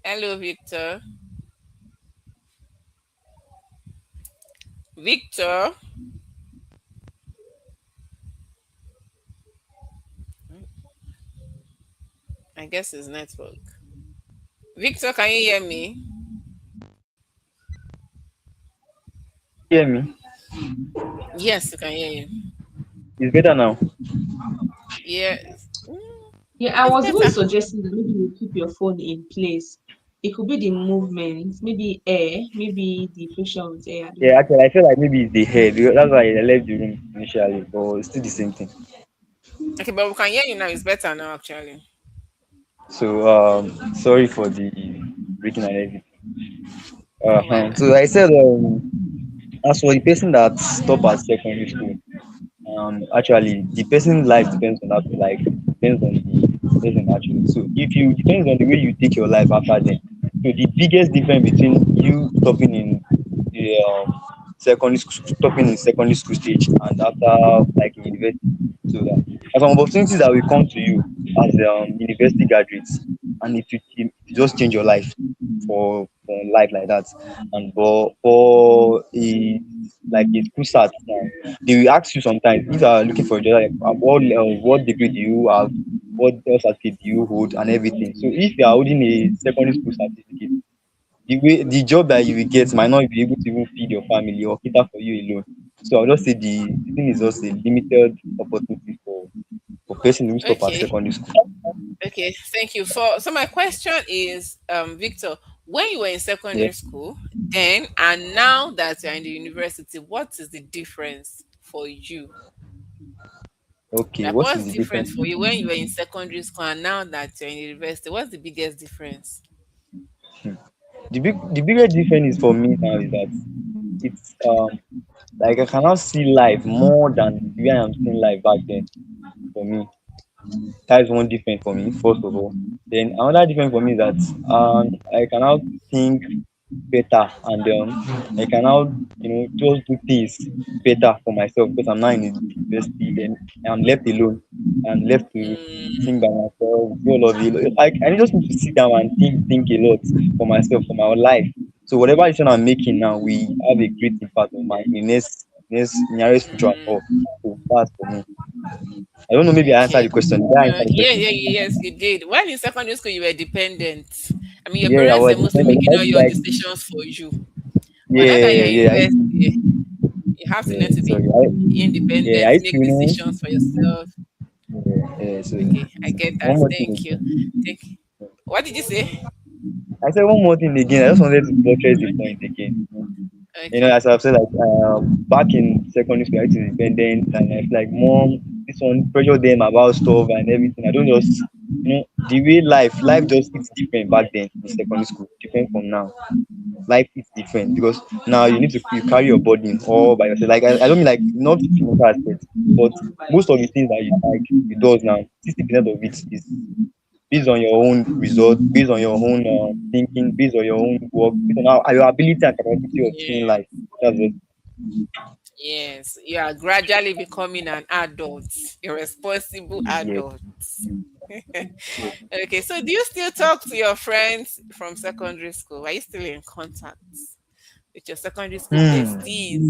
Hello, Victor. Victor. I guess his network. Victor, can you hear me? Can you hear me? Yes, we can hear you. It's better now. Yes. Yeah, I It's was even better. suggesting that maybe you keep your phone in place. It could be the movement, maybe air, maybe the friction with air. I don't Yeah, know. actually, I feel like maybe it's the head. That's why I left the room initially, but it's still the same thing. Okay, but we can hear you now. It's better now, actually. So sorry for the breaking and everything. No, well. So I said as for the person that stopped at secondary school, actually the person's life depends on that life depends on the person actually. So if you depends on the way you take your life after them. So the biggest difference between you stopping in the secondary school stage and after like in university. So that there's some opportunities that will come to you as university graduates, and if you just change your life for life like that. And for a like a school start now, they will ask you sometimes if you are looking for a job, like what degree do you have, what else certificate do you hold and everything. So if you are holding a secondary school certificate, the job that you will get might not be able to even feed your family or cater for you alone. So I'll just say the thing is just a limited opportunity for person who stop at Okay. secondary school. Okay, thank you. For so my question is, Victor, when you were in Yeah. secondary school, then and now that you're in the university, what is the difference for you? Okay. Like, What is what's the different difference? for you when you were in secondary school and now that you're in university? What's the biggest difference? The biggest difference is for me now is that it's like I cannot see life more than the way I am seeing life back then. For me, that is one difference for me. First of all, then another difference for me is that I can now think better, and I can now just do things better for myself because I'm now in the university. Then I'm left alone. I'm left to Mm, think by myself, do all of it. Like I just need to sit down and think a lot for myself, for my own life. So whatever decision I'm making now, we have a great impact on my next nearest future and all. mm, So that's for me. I don't know. Maybe I answered okay. the question. Did I answer the Yeah, question? yeah, yes, you did. When in secondary school, you were dependent. I mean, your Yeah, I parents was were mostly dependent. making all your Like, decisions for you. But now that yeah, you're in yeah, university, you have to yeah. learn to So be yeah, I independent, used to make decisions for yourself. yeah. So Okay, I get that. one more thing Thank you. again. Thank. What did you say? I said one more thing again. I just wanted to buttress the point again. Okay. As I've said, like back in secondary school, I used to be independent, and I feel like mom, this one pressure them about stuff and everything. I don't just, the way life just it's different back then in secondary school, different from now. Life is different because now you carry your burden all by yourself. Like I don't mean like not financial aspect, but most of the things that you do now, 60% of it is based on your own result, based on your own thinking, based on your own work, based on your ability and capability of seeing Yeah. life. That's it. Yes. You are gradually becoming an adult, a responsible Yes. adult. Okay. So, do you still talk to your friends from secondary school? Are you still in contact with your secondary school Hmm. besties?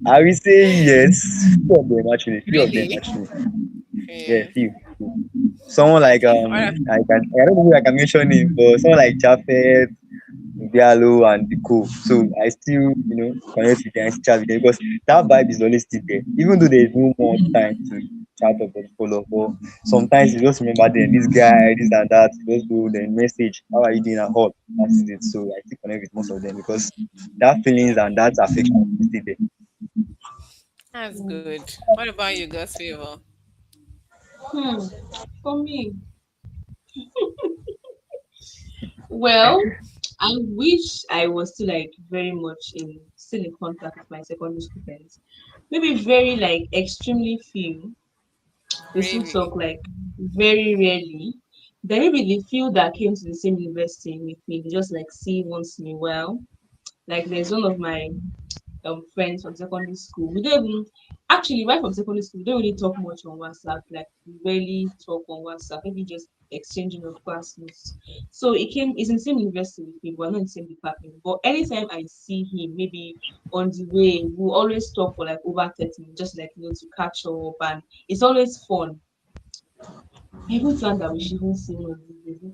I will say yes. Few of them actually. Few of them Really? actually. Yeah, Yeah. few. Someone like Okay. All right. I don't know who I can mention it, but someone like Jafet, Diallo and the co. So I still, connect with them, chat with them because that vibe is always still there. Even though there is no more time to chat or to follow, but sometimes you just remember them, this guy, this and that, you just go then message, how are you doing at all? That's it. So I still connect with most of them because that feelings and that affection is still there. That's good. What about you, God's favor? Hmm. For me, well, I wish I was still like very much still in contact with my secondary school friends. Maybe very like extremely few. We still Really? talk like very rarely. Then maybe the few that came to the same university with me, they just like see once in a while. Like there's one of my friends from secondary school. We don't even actually right from secondary school, we don't really talk much on WhatsApp. Like we rarely talk on WhatsApp, maybe just exchanging of class notes. So it's in the same university with me, but not in the same department. But anytime I see him, maybe on the way, we'll always talk for like over 30 minutes, just like to catch up, and it's always fun. I even thought that we should even see one of these days.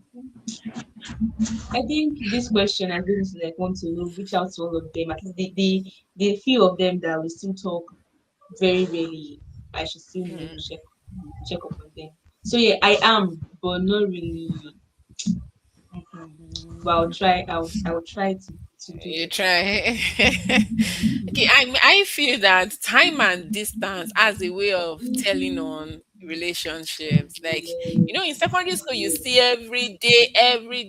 I think this question has been to like want to reach out to all of them. At least the few of them that we still talk very rarely. I should still Mm. check up on them. So yeah, I am, but not really. Mhm. But I'll try to do You better. try. Okay, I feel that time and distance as a way of telling on relationships. Like, in secondary school you see every day, Every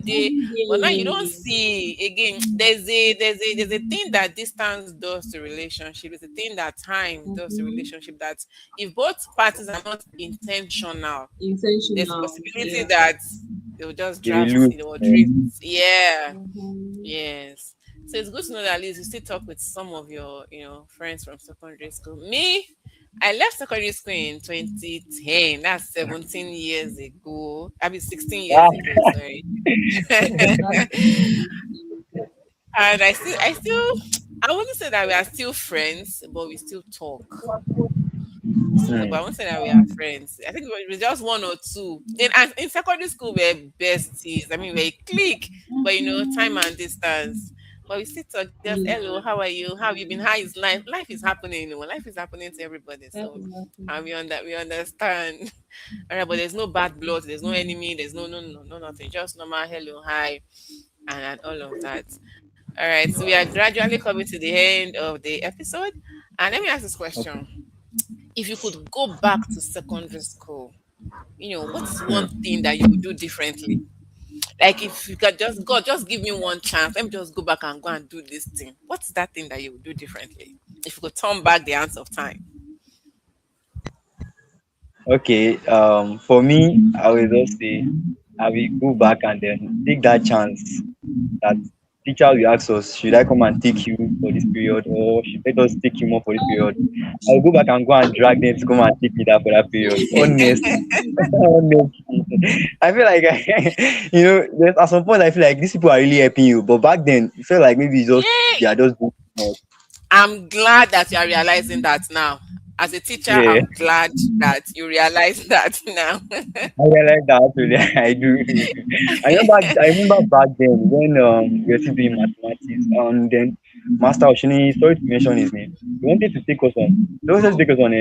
but now you don't day. see again. There's a thing that distance does to relationship. There's a thing that time does to Mhm. relationship. That if both parties are not intentional, there's a Intentional. possibility Yeah. that they'll just You will draft, lose. or drift. Yeah. Mhm. Yes. So it's good to know that at least you still talk with some of your, friends from secondary school. Me, I left secondary school in 2010. That's 17 years ago. I mean 16 years Ah, ago, sorry. That's And I wouldn't say that we are still friends, but we still talk. So, but I won't say that we are friends. I think we're just one or two. In secondary school, we're besties. I mean, we click, but time and distance. But we still talk. Just hello, how are you? How have you been? How is life? Life is happening. Life is happening to everybody. That So, is and nothing. we understand. All right, but there's no bad blood. There's no enemy. There's no nothing. Just normal hello, hi, and all of that. All right, so we are gradually coming to the end of the episode. And let me ask this question: if you could go back to secondary school, what is one thing that you would do differently? Like if you could just give me one chance, let me just go back and go and do this thing. What's that thing that you would do differently? If you could turn back the hands of time. Okay, for me, I will just say I will go back and then take that chance that teacher will ask us, should I come and take you for this period or should let us take you more for this period? I will go back and go and drag them to come and take me that for that period. Honestly. Honestly. I feel like at some point I feel like these people are really helping you. But back then it felt like maybe it's just Yeah, they are just doing too much. I'm glad that you are realizing that now. As a teacher, Yeah. I'm glad that you realize that now. I realize that actually I do. I remember back then when we were still doing mathematics and then Master Oshini, sorry to mention his name, he wanted to take us on he wanted to take us on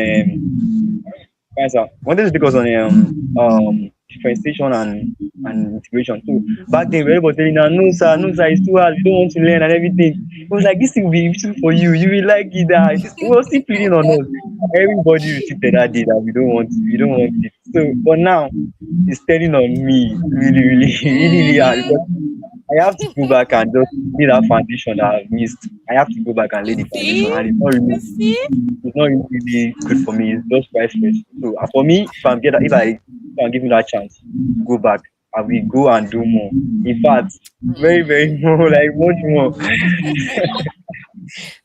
yes, sir. Wanted to take us on differentiation and integration. So back then everybody was telling her, no sir, it's too hard, you don't want to learn and everything. It was like this thing will be useful for you, you will like it. It was still pleading on us. Everybody received that day that we don't want it. So but now it's telling on me really, really, really, really hard Hmm. because I have to go back and just lay that foundation that I've missed. I have to go back and lay You the foundation see? and You see? it's not really good for me. It's just quite stressful. So for me, if I'm given that chance to go back, I will go and do more. In fact, very, very more, like much more.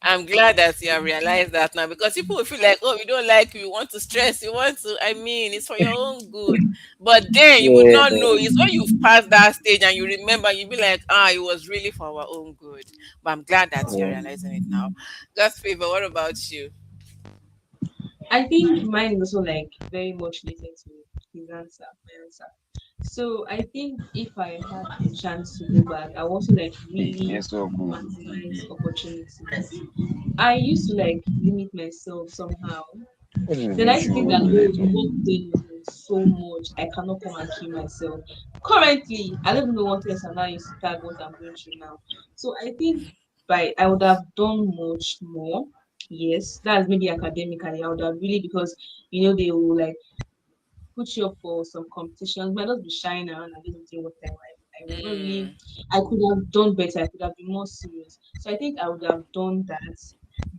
I'm glad that you have realized that now because people will feel like, oh, you don't like you, you want to stress, you want to, I mean, it's for your own good. But then you would Yeah. not know. It's when you've passed that stage and you remember, you'll be like, it was really for our own good. But I'm glad that you're Yeah. realizing it now. God's favor, what about you? I think mine is also like very much related to his answer, my answer. So I think if I had the chance to go back, I would also like really Yes, so cool. maximize opportunities. I used to like limit myself somehow. What is Then I this used to think your that oh, the network? work thing was so much, I cannot come and kill myself. Currently, I don't even know what else I'm now used to tag what I'm going through now. So I think by I would have done much more. Yes, that's maybe academically. I would have really because they will like put you up for some competitions, might not be shying around and just doing what I was not really Mm, I could have done better, I could have been more serious. So I think I would have done that.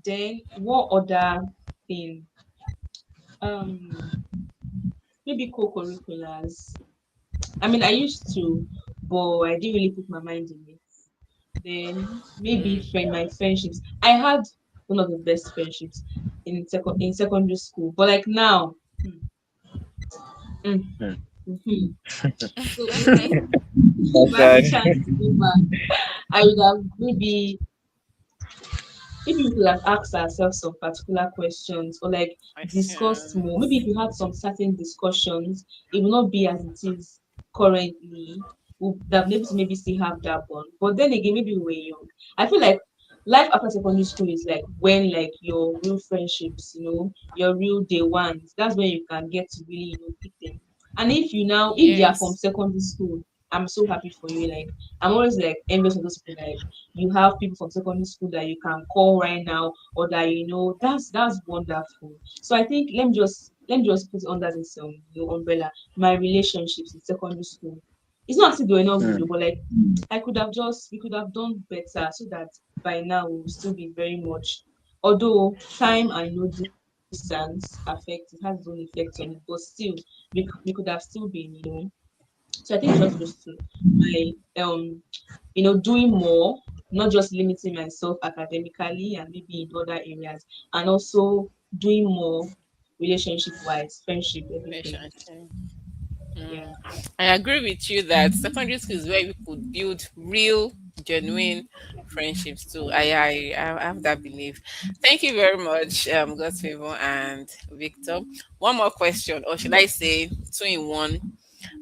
Then what other thing? Um Maybe co-curriculars. I mean I used to, but I didn't really put my mind in it. Then maybe mm, my friendships. I had one of the best friendships in secondary school. But like now, hmm, mm, Hmm. mhm. So I think if That's I had a sad. chance to go back, I would have maybe we could have asked ourselves some particular questions or like discussed more. Maybe if questions. we had some certain discussions, it will not be as it is currently. We'll have maybe to maybe still have that bond. But then again, maybe we were young. I feel like life after secondary school is like when like your real friendships, your real day ones. That's when you can get to really, pick them. And if they are from Yes. secondary school, I'm so happy for you. Like I'm always like envious of those people like you have people from secondary school that you can call right now or that that's wonderful. So I think let me just put it under this umbrella. My relationships in secondary school. It's not as if they were not good, Hmm. but like we could have done better so that by now we will still be very much although time and distance affect it has its own effect on it, but still we could have still been. So I think it's just those two. My doing more, not just limiting myself academically and maybe in other areas, and also doing more relationship wise, friendship, everything. Relationship. Yeah. Mm. I agree with you that secondary school is where we could build real. genuine friendships too. I have that belief. Thank you very much, God's favor and Victor. One more question, or should I say two in one,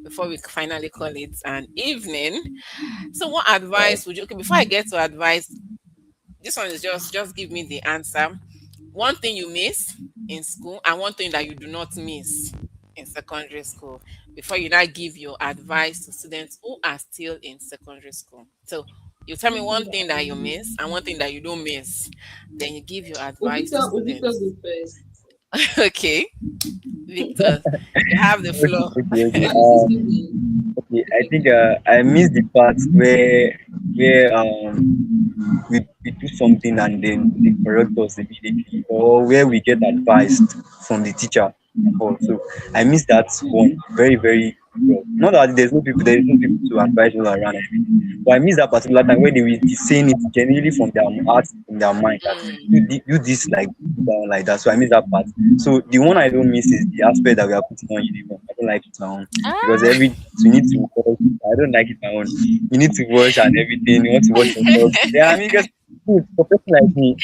before we finally call it an evening. So, what Wow. advice would you? Okay, before I get to advice, this one is just give me the answer. One thing you miss in school and one thing that you do not miss in secondary school, before you now give your advice to students who are still in secondary school. So you tell me One thing one that thing I that you miss miss. and one thing that you don't miss. Then you give your advice to Victor students. go first. Okay, Victor, you have the Okay, floor. okay, okay. I'm a student. Okay. I Okay, think go on. I miss the part where we do something and then they correct us immediately, or where we get advised from the teacher and all. So I miss that one very, very well. Not that there is no people to advise all around and everything, but I miss that particular time where they will be saying it genuinely from their heart, from their mind, that Mm, you this like down like that. So I miss that part. So the one I don't miss is the aspect that we are putting on uniform. I don't like it now because ah, every we need to wash. I don't like it now. You need to wash and everything. You want to wash your socks. Yeah, I mean, because for person like me,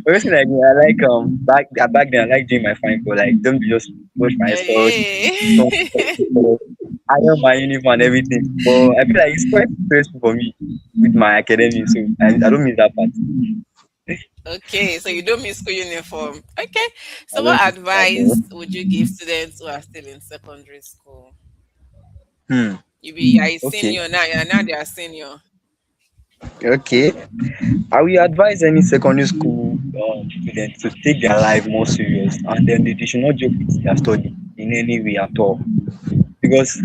for person like me, I like back then I like doing my fine, but like don't just wash my socks, don't hey. iron my uniform and everything. But I feel like it's quite stressful for me with my academics, so I don't miss that part. Okay, so you don't miss school uniform. Okay. I So what don't miss it at all. advice would you give students who are still in secondary school? Hmm. You are a Okay. senior now, you're now they are senior. Okay. I will advise any secondary school student to take their life more serious, and then they should not joke with their study in any way at all, because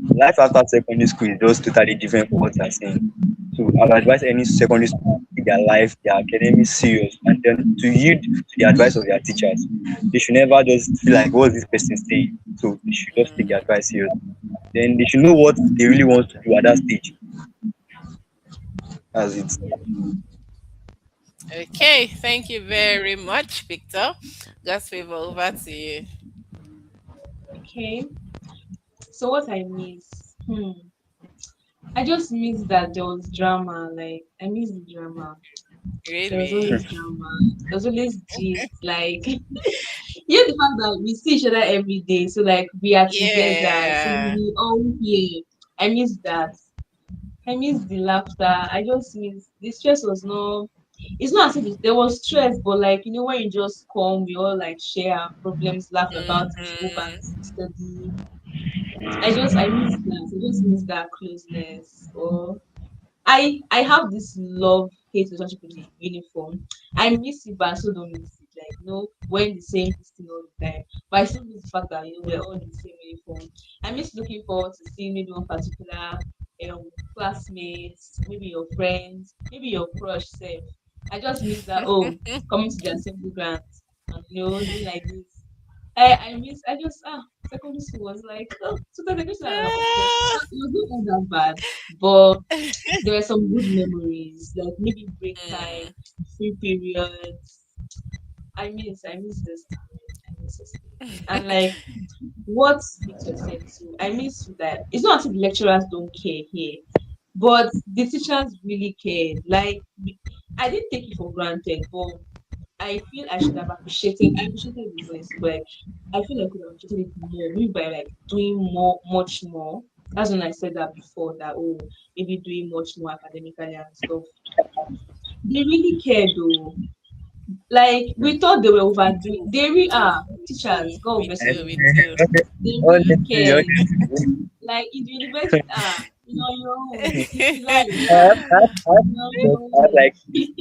life after secondary school is just totally different from what you are saying. So I would advise any secondary school to take their life, their academics serious, and then to yield to the advice of their teachers. They should never just feel like what's this person saying. So they should just take the Mm, advice serious. Then they should know what they really want to do at that stage. That's it. okay, thank you very much, Victor. God's favor over to you. Okay. So what I miss? I just miss that there was drama. Like I miss the drama. There was Really? always drama. There was always gist. Like yeah, the fact that we see each other every day. So like we are together. So Yeah. we all here. I miss that. I miss the laughter. I just miss the stress was not. It's not as if there was stress, but like when you just come, we all like share our problems, laugh about it, go back Mm-hmm. to study. I miss that. I just miss that closeness. Or I have this love hate relationship with the uniform. I miss it, but I still don't miss it. Like wearing the same thing all the time. But I still miss the fact that we're all in the same uniform. I miss looking forward to seeing maybe one particular classmates, maybe your friends, maybe your crush self. I just miss that. Oh, coming to the assembly grounds and doing like this. I miss. I just secondary school was like so the education okay. Ah. It was not all that bad, but there were some good memories, like maybe break time, Mm, free periods. I miss this time. I miss this time. And like what Victor said too, I miss that it's not as if lecturers don't care here, but the teachers really cared. Like I didn't take it for granted, but I feel I should have appreciated. I appreciated the voice, but I feel I could have appreciated it more, maybe by like doing more, much more. That's when I said that before. That maybe doing much more academically and stuff. They really care though. Like we thought they were overdoing. They really are teachers. God me bless too, you. me Honestly, too. They really honestly, care. honestly, Like in the university, your own city life, I had like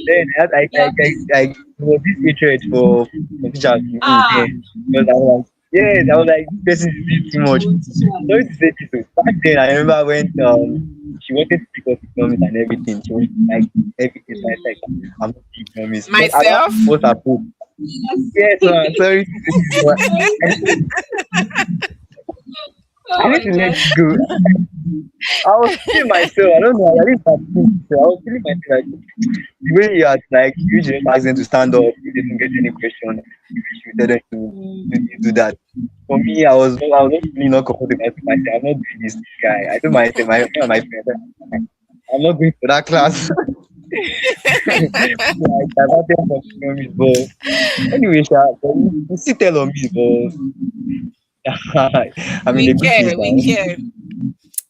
then I had yeah, like there was this hatred for teachers to me ah, then, because I was like, yes, I was like, this person is doing too much. for Sorry teachers. to say this, oh, back then I remember when she wanted to pick up economics and everything. She was like everything. So I said, Mm, I'm not doing economics, but I don't Myself. was her hope. yes. Yes, sorry to say this, but I Oh need my to let god. it go. I was feeling myself. I don't know. I didn't have to. I was feeling myself like the way you are like you just ask them to stand up. You didn't get any question. You tell them to Mm, do that. For me, I was not feeling not comfortable with myself. I'm not doing this guy. I told myself, my friend, I I'm not going for that class. So I diverted from economics, but anyway, sha, but you still tell on me, but I'm in We a good care, place we now. care,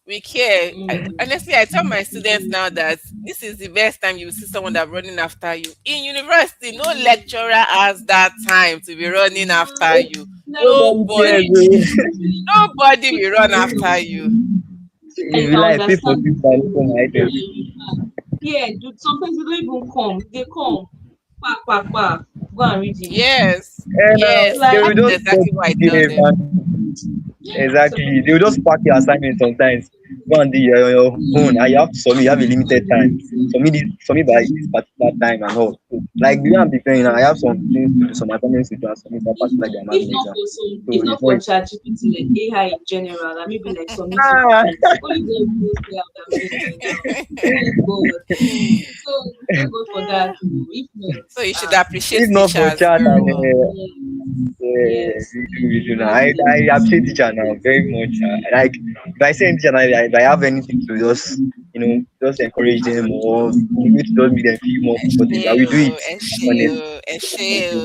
we care. Mm. Honestly, I tell my students now that this is the best time you will see someone that running after you. In university, no lecturer has that time to be running after you. Like, Nobody cares. Nobody, nobody put will your run name after on you. and If you you can like, pay for understand this the validation story. item. Yeah, dude, sometimes they don't even come. They come, quack, quack, quack. Go and read it. Yes, And yes, they Like, will that is just cut exactly what I tell PDF them. and so, exactly. They will just pack your assignment sometimes. Go and do it on your own, and you have to submit. You have a limited time. Submit by this particular time and all. So, like the way I'm preparing now, I have some things to do, some assignments to do, and submit that if particular day I'm if having not exam. for some, So if it's not not for easy. ChatGPT, like AI in general, and maybe like submitting Ah, quiz, only God knows where I would have been by now. Only God. So thank God for that. Oh. If not, So you should ah, appreciate if not for teachers chat very and well. yes, yes. we do now. Imagine I them. appreciate teacher now very much. Like if I say any teacher now, if I have anything to just just encourage them or in a way to just make them feel more comfortable, I will do it. Honestly.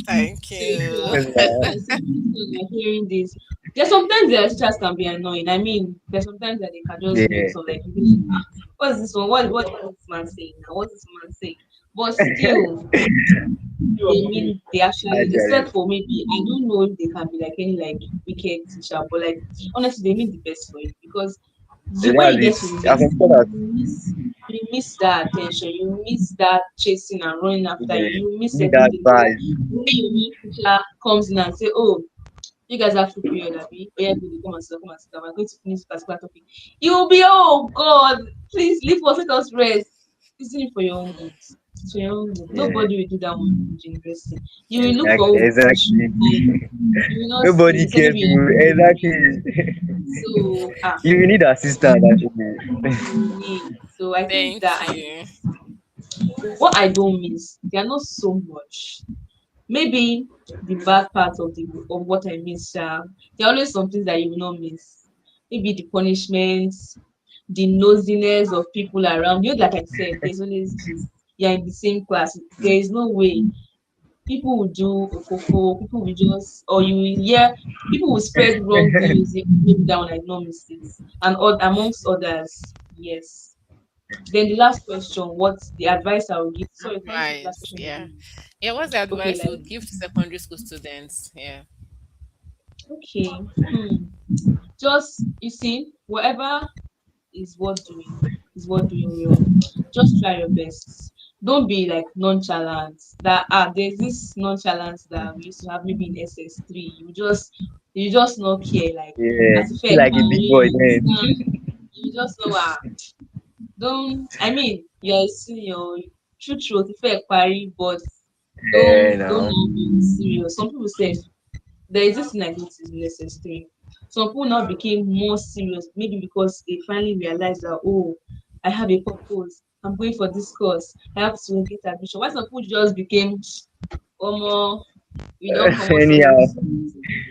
Thank Thank you. you. Yes, I see people are hearing this. There's sometimes the teachers can be annoying. I mean, there's sometimes that they can just make yeah. some like, you be like, ah, what's this one? What is this man saying? Now? What's this man saying? But still, they actually, Actually. except for maybe I don't know if they can be like any like wicked teacher, but like honestly, they mean the best for you because So when that's you get it. to As I'm university, sure that you miss that attention, you miss that chasing and running after you, yeah, you miss need that everything because advice. when your main teacher comes in and say, "Oh, you guys have free period, Abby. Oh yeah, good, come and sit down. We're going to finish this particular topic." You'll be, oh God, please leave us, let us rest. It's doing it for your own good. It's for your own good. Yeah. Nobody will do that one in university. You will look for Exactly. oh, fresh Exactly. time. You will not Nobody see. So cares. maybe You you're exactly. so You need assistance actually. you need. So I think Thank that you. what I don't miss, they are not so much. Maybe the bad part of what I miss, there are always some things that you will not miss. Maybe the punishments, the nosiness of people around you. Like I said, there's always this. You're in the same class. There is no way people will do ofofo. People will just, or you will hear people will spread wrong news. Maybe that one I did not miss it, and amongst others, yes. Then the last question, what's the advice I will give? Sorry, can you repeat the last Advice, question yeah. again? Yeah, what's the Okay, advice you like would give to secondary school students? Yeah. okay, just you see, whatever is what doing well. Just try your best. Don't be like nonchalant. That there's this nonchalance that we used to have maybe in SS3. You just not care like Yeah. as if Feel like a carry big boy you then. understand. You just know don't I mean you're a senior true truth if carry but Yeah, don't no. now be serious. Some people say there is this thing I noticed in SS3. Some people now became more serious, maybe because they finally realized that, oh, I have a purpose. I'm going for this course. I have to get admission. Why some people just became, more we don't come out secondary Anyhow.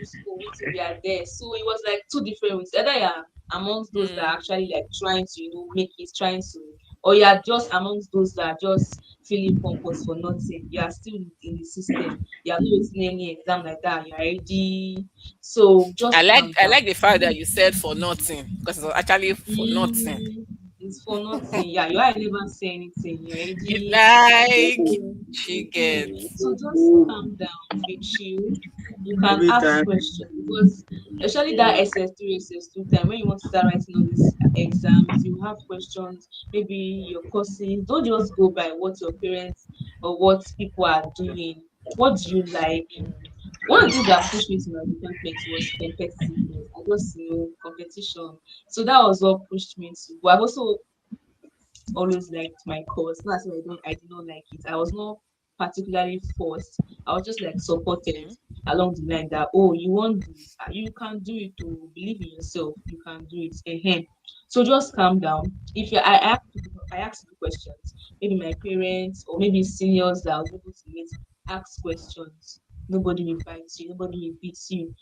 school until we are there. So it was like two different ways. Either you're amongst those that are Mm. actually like trying to, make it, trying to, or you're just amongst those that are just feeling pompous for nothing. You are still in the system. You are not waiting any exam like that. You're already. So I just like calm I down. like the fact that you said for nothing because it was actually for nothing. Mm, it's for nothing. Yeah, you are never say anything. You're You already. like So, she gets. so just calm down, be chill. You can ask questions because especially that SS3, SS2 time when you want to start writing all these exams, you have questions, maybe your courses. Don't just go by what your parents or what people are doing. What do you like? One of the things that pushed me to my department was competitiveness. I just competition. So that was what pushed me to. But I've also always liked my course. Not as if I did not like it. I was not particularly forced. I was just like supported Okay. along the line that oh you want this, you can do it to believe in yourself, you can do it. So just calm down. If you I ask you questions, maybe my parents or maybe seniors that are able to meet ask questions. Nobody will bite you, nobody will beat you.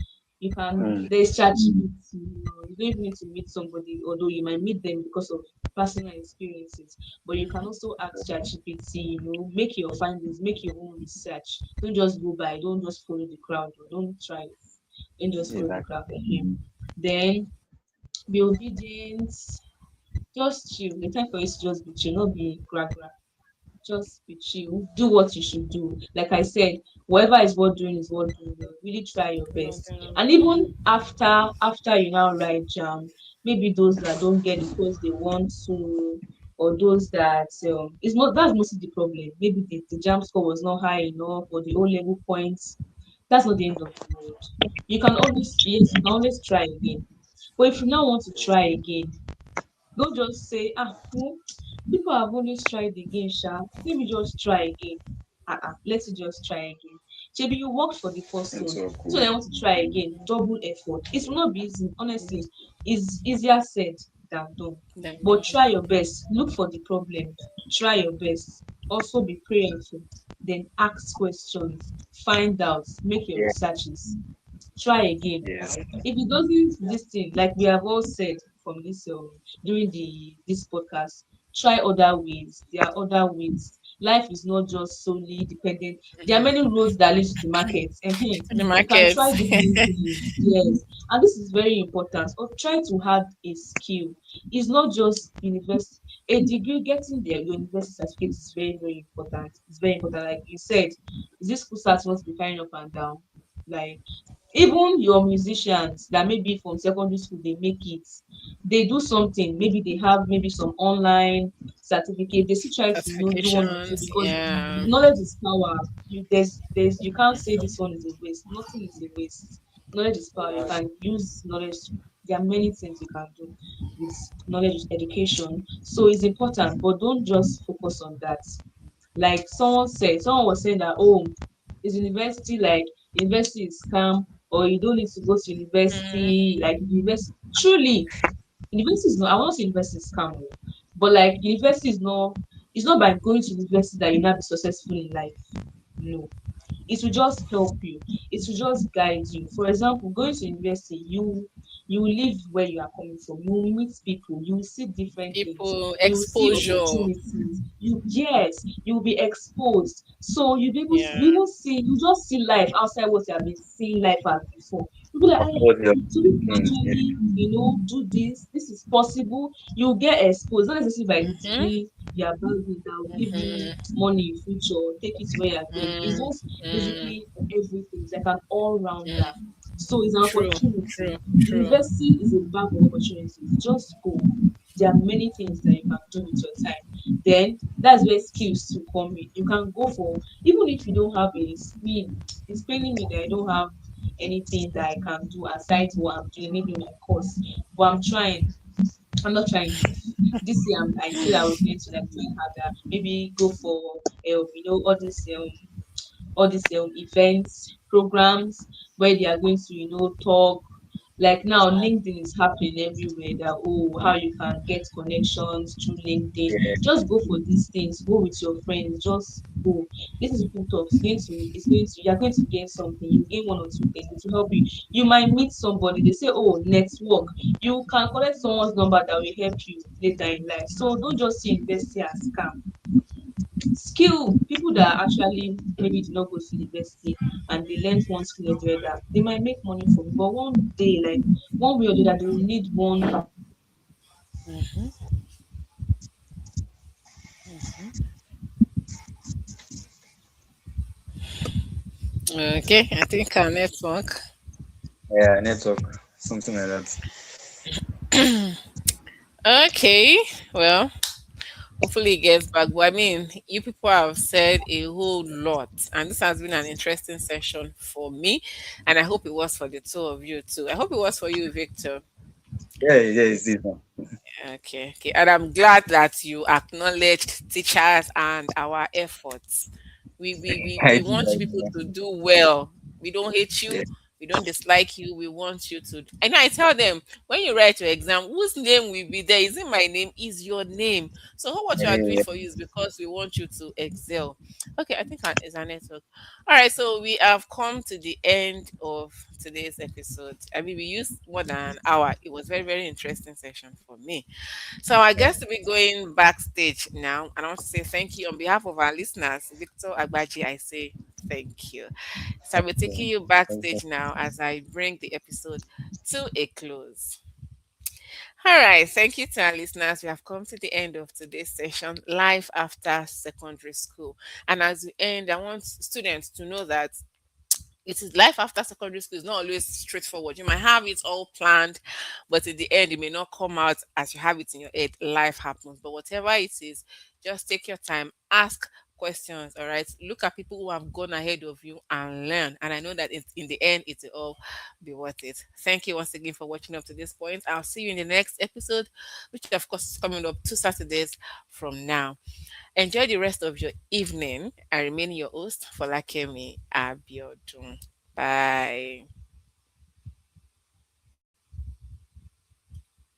You can, Mm. there's ChatGPT, you don't even need to meet somebody, although you might meet them because of personal experiences. But you can also ask ChatGPT, make your findings, make your own research. Don't just go by, don't just follow the crowd, or don't try, don't just follow the Exactly. crowd. Then be obedient, just chill. The time for you to just be chill, not be gra gra. Just be chill. Do what you should do. Like I said, whatever is worth doing is worth doing. Really try your best. And even after you now write jam, maybe those that don't get the course they want to, or those that it's not, that's mostly the problem. Maybe the jam score was not high enough, or the O level points. That's not the end of the world. You can always, yes, you can always try again. But if you now want to try again, don't just say, people have always tried again, Sha. Let me just try again. Let's just try again. Maybe you worked for the first It's one. so So cool. I want to try again. Double effort. It will not be easy, honestly. It's easier said than done. Then But try your best. Look for the problem. Try your best. Also be prayerful. Then ask questions. Find out. Make your Yeah. researches. Try again. Yes. If it doesn't this thing, like we have all said from this during this podcast, try other ways. There are other ways. Life is not just solely dependent. There are many roads that lead to the market. the You can market. try different things, yes. And this is very important. Or try to have a skill. It's not just university. A degree, getting there, your university certificate is very, very important. It's very important. Like you said, is this school starts supposed to be carrying up and down? Like even your musicians that maybe from secondary school they make it, they do something, maybe they have maybe some online certificate, they still try to do one or two, Certifications. because Yeah. knowledge is power. There's you can't say this one is a waste. Nothing is a waste. Knowledge is power. You can use knowledge to, there are many things you can do with knowledge, with education. So it's important, but don't just focus on that. Like someone was saying that, oh, is university like, university is scam, or you don't need to go to Mm, university, like university truly, university is not, I won't say university is scam o, but like university is not, it's not by going to university that you now be successful in life. No, it will just help you, it will just guide you. For example, going to university, you will live where you are coming from, you will meet people, you will see different things, people you will see exposure. opportunities, yes, you will be exposed, so Yeah. you will see, you just see life outside what you have been seeing life as before. You be like, Of course, you're so people thinking. Yeah. actually, do this is possible. You get exposed, not necessarily by the Mm-hmm. degree you are building that will give you Mm-hmm. money in future, take you to where you're going. It's just Mm-hmm. basically everything. It's like an all-rounder. Mm. So it's an True. opportunity. True. True. University is a bag of opportunities. Just go. There are many things that you can do with your time. Then that's where skills to come in. You can go for, even if you don't have a skill, it's paining me that I don't have anything that I can do aside what I'm doing, maybe my course. But I'm trying. I'm not trying enough. This year, I said I was going to like try harder. Maybe go for all these events, programs where they are going to talk. Like now, LinkedIn is happening everywhere. That, oh, how you can get connections through LinkedIn. Yeah. Just go for these things. Go with your friends. Just go. This is people talk. You're going to gain something. You gain one or two things. It will help you. You might meet somebody. They say, oh, network. You can collect someone's number that will help you later in life. So don't just see university as scam. Skill, people that actually maybe did not go to university and they learned one skill or the other, they might make money from it. But one day, like one way or the other, they will need one. Okay. I think our network. Yeah, network, something like that. Okay. Well, hopefully it gets back. But I mean, you people have said a whole lot, and this has been an interesting session for me, and I hope it was for the two of you too. I hope it was for you, Victor. Yeah, yeah, it's this one. Okay, okay, and I'm glad that you acknowledged teachers and our efforts. We I we do want you like people that. to do well. We don't hate Yeah, you. We don't dislike you. We want you to. And I tell them, when you write your exam, whose name will be there? Is it my name? Is your name? So what you are doing Yeah. for you is because we want you to excel. Okay, I think it's our network. All right, so we have come to the end of today's episode. I mean, we used more than an hour. It was very, very interesting session for me. So I guess to be going backstage now, and I want to say thank you on behalf of our listeners, Victor Agbaji. I say thank you. So I'll be taking you backstage now as I bring the episode to a close. All right, thank you to our listeners. We have come to the end of today's session, Life After Secondary School. And as we end, I want students to know that it is life after secondary school is not always straightforward. You might have it all planned, but in the end, it may not come out as you have it in your head. Life happens. But whatever it is, just take your time, ask questions, all right? Look at people who have gone ahead of you and learn. And I know that in the end, it will all be worth it. Thank you once again for watching up to this point. I'll see you in the next episode, which of course is coming up 2 Saturdays from now. Enjoy the rest of your evening. I remain your host, Folakemi Abiodun. Bye.